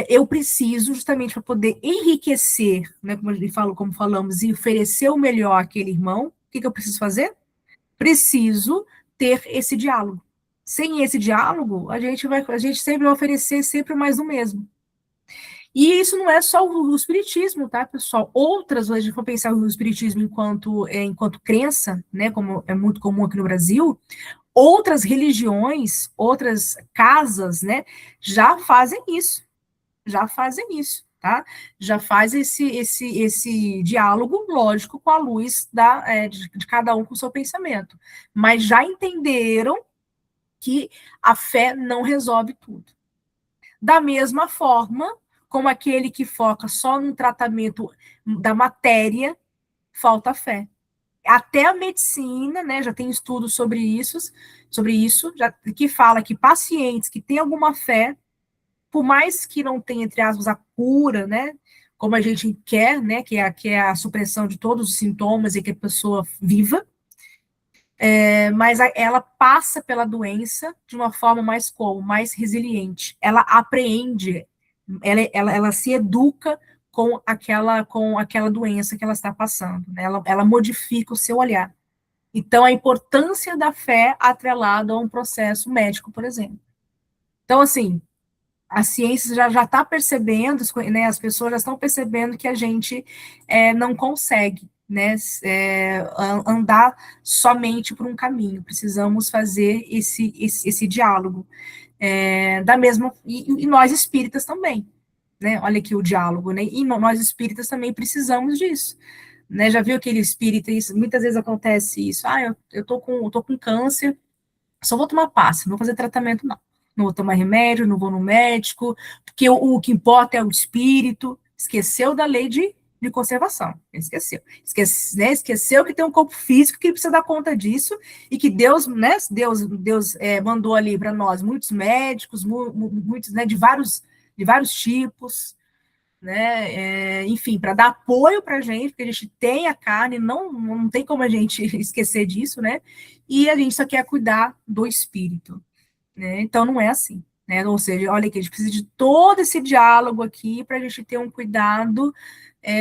eu preciso, justamente para poder enriquecer, né, como falamos, e oferecer o melhor àquele irmão, o que eu preciso fazer? Preciso ter esse diálogo. Sem esse diálogo, a gente sempre vai oferecer sempre mais do mesmo. E isso não é só o espiritismo, tá, pessoal? Outras, se a gente for pensar no espiritismo enquanto crença, né, como é muito comum aqui no Brasil, Outras religiões, outras casas, né, já fazem isso, tá? Já faz esse diálogo lógico com a luz de cada um com o seu pensamento, mas já entenderam que a fé não resolve tudo. Da mesma forma, como aquele que foca só no tratamento da matéria, falta fé. Até a medicina, né, já tem estudos sobre isso, já, que fala que pacientes que têm alguma fé, por mais que não tenha, entre aspas, a cura, né, como a gente quer, né, que é a supressão de todos os sintomas e que a pessoa viva, mas ela passa pela doença de uma forma mais resiliente. Ela apreende, ela se educa com aquela doença que ela está passando, né? Ela modifica o seu olhar. Então, a importância da fé atrelada a um processo médico, por exemplo. Então, assim, a ciência já está percebendo, né, as pessoas já estão percebendo que a gente não consegue, né, andar somente por um caminho, precisamos fazer esse diálogo. Da mesma, e nós espíritas também, né, olha aqui o diálogo, né, e nós espíritas também precisamos disso. Né, já viu aquele espírita, isso, muitas vezes acontece isso, eu tô com câncer, só vou tomar passe, não vou fazer tratamento, não. Não vou tomar remédio, não vou no médico, porque o que importa é o espírito. Esqueceu da lei de conservação. Esqueceu que tem um corpo físico que precisa dar conta disso e que Deus, né, Deus mandou ali para nós muitos médicos, muitos, né, de vários tipos, né, enfim, para dar apoio para a gente, porque a gente tem a carne, não tem como a gente esquecer disso, né, e a gente só quer cuidar do espírito, né, então não é assim, né, ou seja, olha aqui, a gente precisa de todo esse diálogo aqui para a gente ter um cuidado,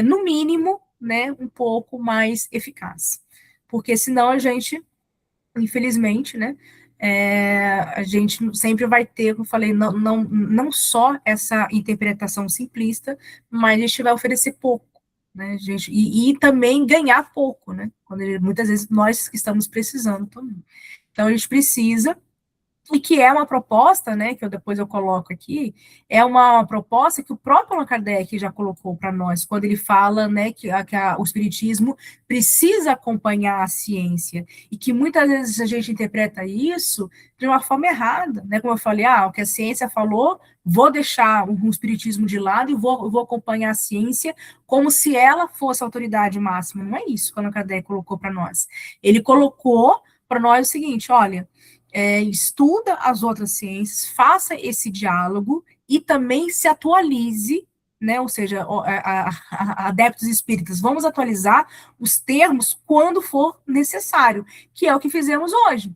no mínimo, né, um pouco mais eficaz, porque senão a gente, infelizmente, né, a gente sempre vai ter, como eu falei, não só essa interpretação simplista, mas a gente vai oferecer pouco, né, gente, e também ganhar pouco, né, muitas vezes nós que estamos precisando também. Então, a gente precisa, e que é uma proposta, né, que depois eu coloco aqui, é uma proposta que o próprio Allan Kardec já colocou para nós, quando ele fala, né, que o espiritismo precisa acompanhar a ciência, e que muitas vezes a gente interpreta isso de uma forma errada, né, como eu falei, o que a ciência falou, vou deixar o espiritismo de lado e vou acompanhar a ciência como se ela fosse a autoridade máxima. Não é isso que o Allan Kardec colocou para nós. Ele colocou para nós o seguinte, olha, estuda as outras ciências, faça esse diálogo e também se atualize, né, ou seja, adeptos espíritas, vamos atualizar os termos quando for necessário, que é o que fizemos hoje.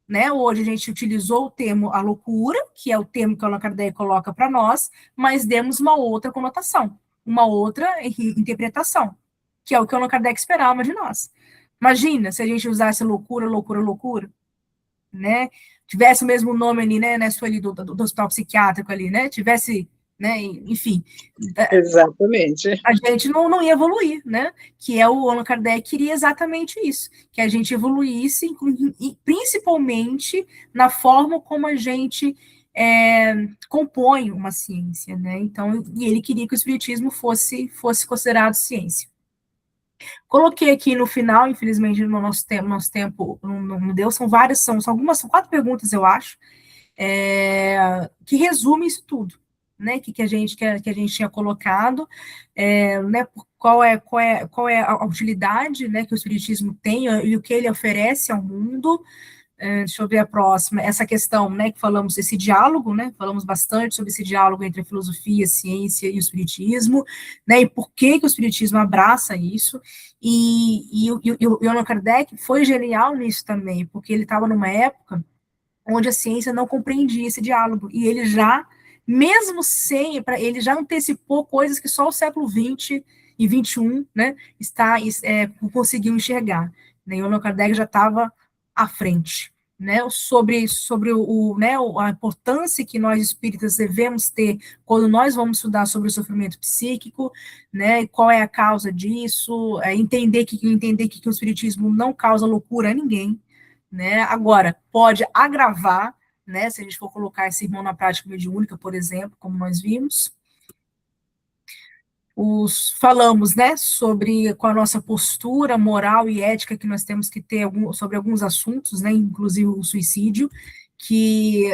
Né, hoje a gente utilizou o termo a loucura, que é o termo que o Allan Kardec coloca para nós, mas demos uma outra conotação, uma outra interpretação, que é o que o Allan Kardec esperava de nós. Imagina se a gente usasse loucura, né, tivesse o mesmo nome ali, né, ali do hospital psiquiátrico ali, né, tivesse, né, enfim. Exatamente. A gente não ia evoluir, né, que o Allan Kardec queria exatamente isso, que a gente evoluísse, e principalmente na forma como a gente compõe uma ciência, né, então, e ele queria que o espiritismo fosse considerado ciência. Coloquei aqui no final, infelizmente, no nosso tempo não deu, são 4 perguntas, eu acho, que resume isso tudo, né, que a gente tinha colocado, né, qual é a utilidade, né, que o espiritismo tem e o que ele oferece ao mundo. Deixa eu ver a próxima, essa questão, né, que falamos, esse diálogo, né, falamos bastante sobre esse diálogo entre a filosofia, a ciência e o espiritismo, né, e por que o espiritismo abraça isso, e o Allan Kardec foi genial nisso também, porque ele estava numa época onde a ciência não compreendia esse diálogo, e ele já, mesmo sem, ele já antecipou coisas que só o século XX e XXI, né, conseguiu enxergar, né, e o Allan Kardec já estava à frente, né, sobre né, a importância que nós espíritas devemos ter quando nós vamos estudar sobre o sofrimento psíquico, né, qual é a causa disso, entender que o espiritismo não causa loucura a ninguém, né? Agora, pode agravar, né? Se a gente for colocar esse irmão na prática mediúnica, por exemplo, como nós vimos. Falamos, né, sobre com a nossa postura moral e ética que nós temos que ter sobre alguns assuntos, né, inclusive o suicídio, que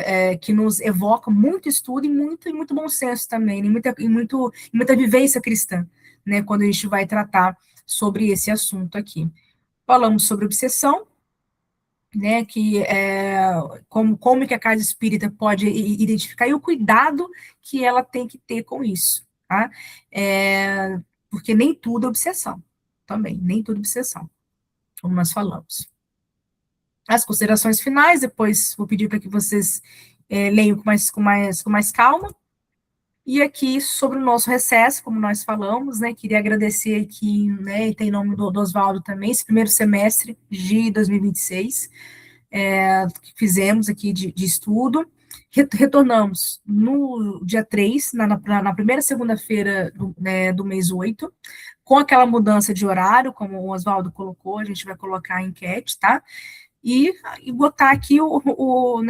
nos evoca muito estudo e muito bom senso também, e muita vivência cristã, né, quando a gente vai tratar sobre esse assunto aqui. Falamos sobre obsessão, né, como que a casa espírita pode identificar e o cuidado que ela tem que ter com isso, tá? Porque nem tudo é obsessão, também, nem tudo é obsessão, como nós falamos. As considerações finais, depois vou pedir para que vocês leiam com mais calma. E aqui, sobre o nosso recesso, como nós falamos, né, queria agradecer aqui, né, e tem nome do Oswaldo também, esse primeiro semestre de 2026, que fizemos aqui de estudo. Retornamos no dia 3, na primeira segunda-feira do mês 8, com aquela mudança de horário, como o Oswaldo colocou, a gente vai colocar a enquete, tá? E botar aqui o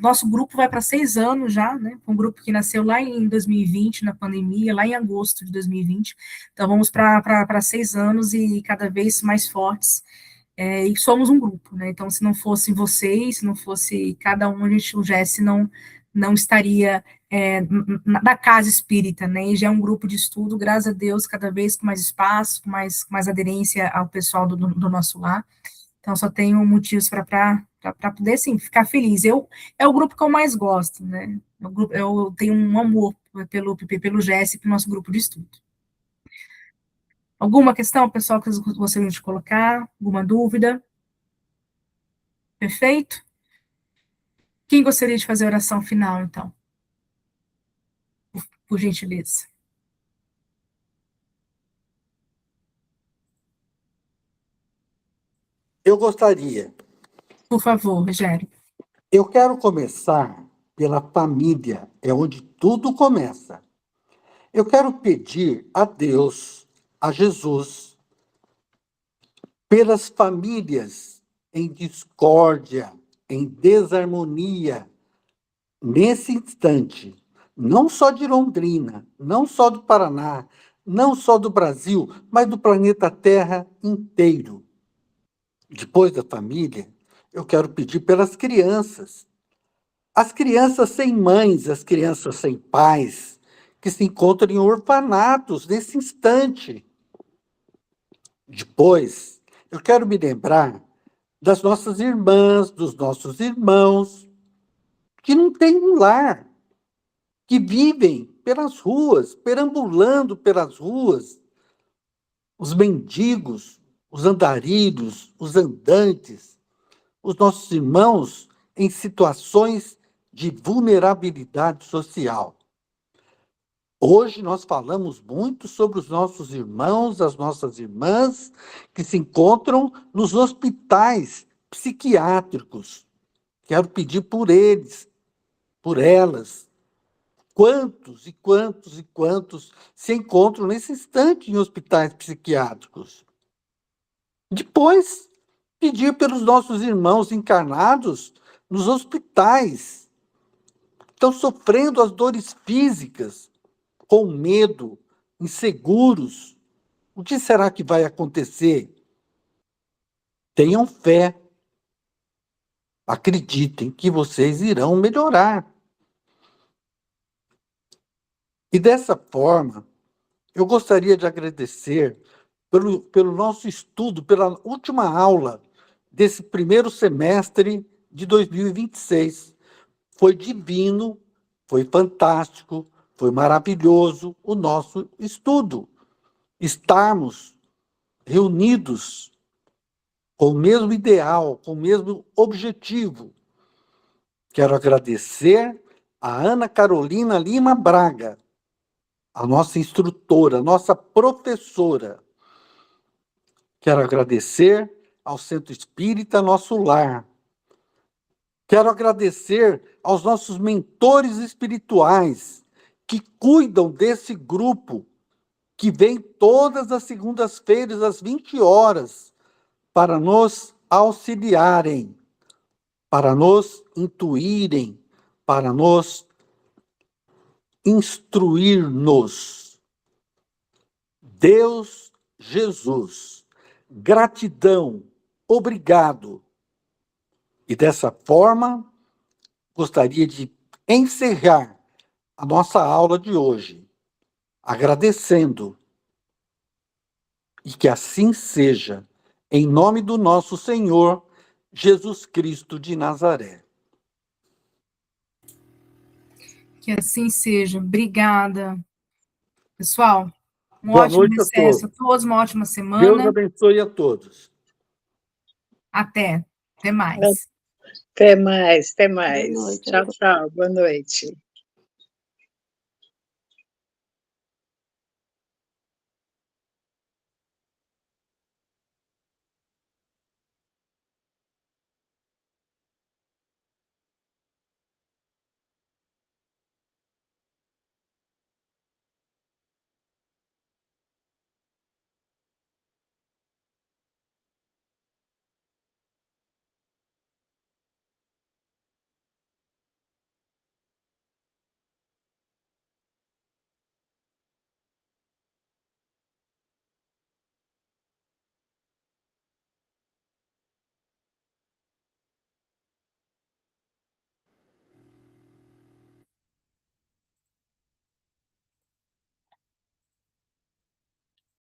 nosso grupo vai para 6 anos já, né? Um grupo que nasceu lá em 2020, na pandemia, lá em agosto de 2020. Então, vamos para 6 anos e cada vez mais fortes. E somos um grupo, né? Então, se não fossem vocês, se não fosse cada um, o GES não estaria na casa espírita, né? E já é um grupo de estudo, graças a Deus, cada vez com mais espaço, com mais aderência ao pessoal do nosso lar. Então, só tenho motivos para poder, assim, ficar feliz. É o grupo que eu mais gosto, né? Eu tenho um amor pelo GES e pelo nosso grupo de estudo. Alguma questão, pessoal, que vocês gostariam de colocar? Alguma dúvida? Perfeito? Quem gostaria de fazer a oração final, então? Por gentileza. Eu gostaria. Por favor, Rogério. Eu quero começar pela família, é onde tudo começa. Eu quero pedir a Deus, a Jesus, pelas famílias em discórdia, em desarmonia, nesse instante, não só de Londrina, não só do Paraná, não só do Brasil, mas do planeta Terra inteiro. Depois da família, eu quero pedir pelas crianças. As crianças sem mães, as crianças sem pais, que se encontram em orfanatos nesse instante. Depois, eu quero me lembrar das nossas irmãs, dos nossos irmãos, que não têm um lar, que vivem pelas ruas, perambulando pelas ruas, os mendigos, os andarilhos, os andantes, os nossos irmãos em situações de vulnerabilidade social. Hoje nós falamos muito sobre os nossos irmãos, as nossas irmãs, que se encontram nos hospitais psiquiátricos. Quero pedir por eles, por elas. Quantos e quantos e quantos se encontram nesse instante em hospitais psiquiátricos? Depois, pedir pelos nossos irmãos encarnados nos hospitais. Estão sofrendo as dores físicas, com medo, inseguros. O que será que vai acontecer? Tenham fé. Acreditem que vocês irão melhorar. E dessa forma, eu gostaria de agradecer pelo nosso estudo, pela última aula desse primeiro semestre de 2026. Foi divino, foi fantástico, foi maravilhoso o nosso estudo. Estarmos reunidos com o mesmo ideal, com o mesmo objetivo. Quero agradecer a Ana Carolina Lima Braga, a nossa instrutora, a nossa professora. Quero agradecer ao Centro Espírita Nosso Lar. Quero agradecer aos nossos mentores espirituais que cuidam desse grupo, que vem todas as segundas-feiras, às 20 horas, para nos auxiliarem, para nos intuírem, para nos instruir-nos. Deus, Jesus, gratidão, obrigado. E dessa forma, gostaria de encerrar a nossa aula de hoje, agradecendo, e que assim seja, em nome do nosso Senhor Jesus Cristo de Nazaré. Que assim seja. Obrigada. Pessoal, um Boa ótimo noite a recesso a todos. todos, uma ótima Deus semana. abençoe a todos. Até mais. Até mais, até Boa mais. noite a Tchau, todos. tchau, boa noite.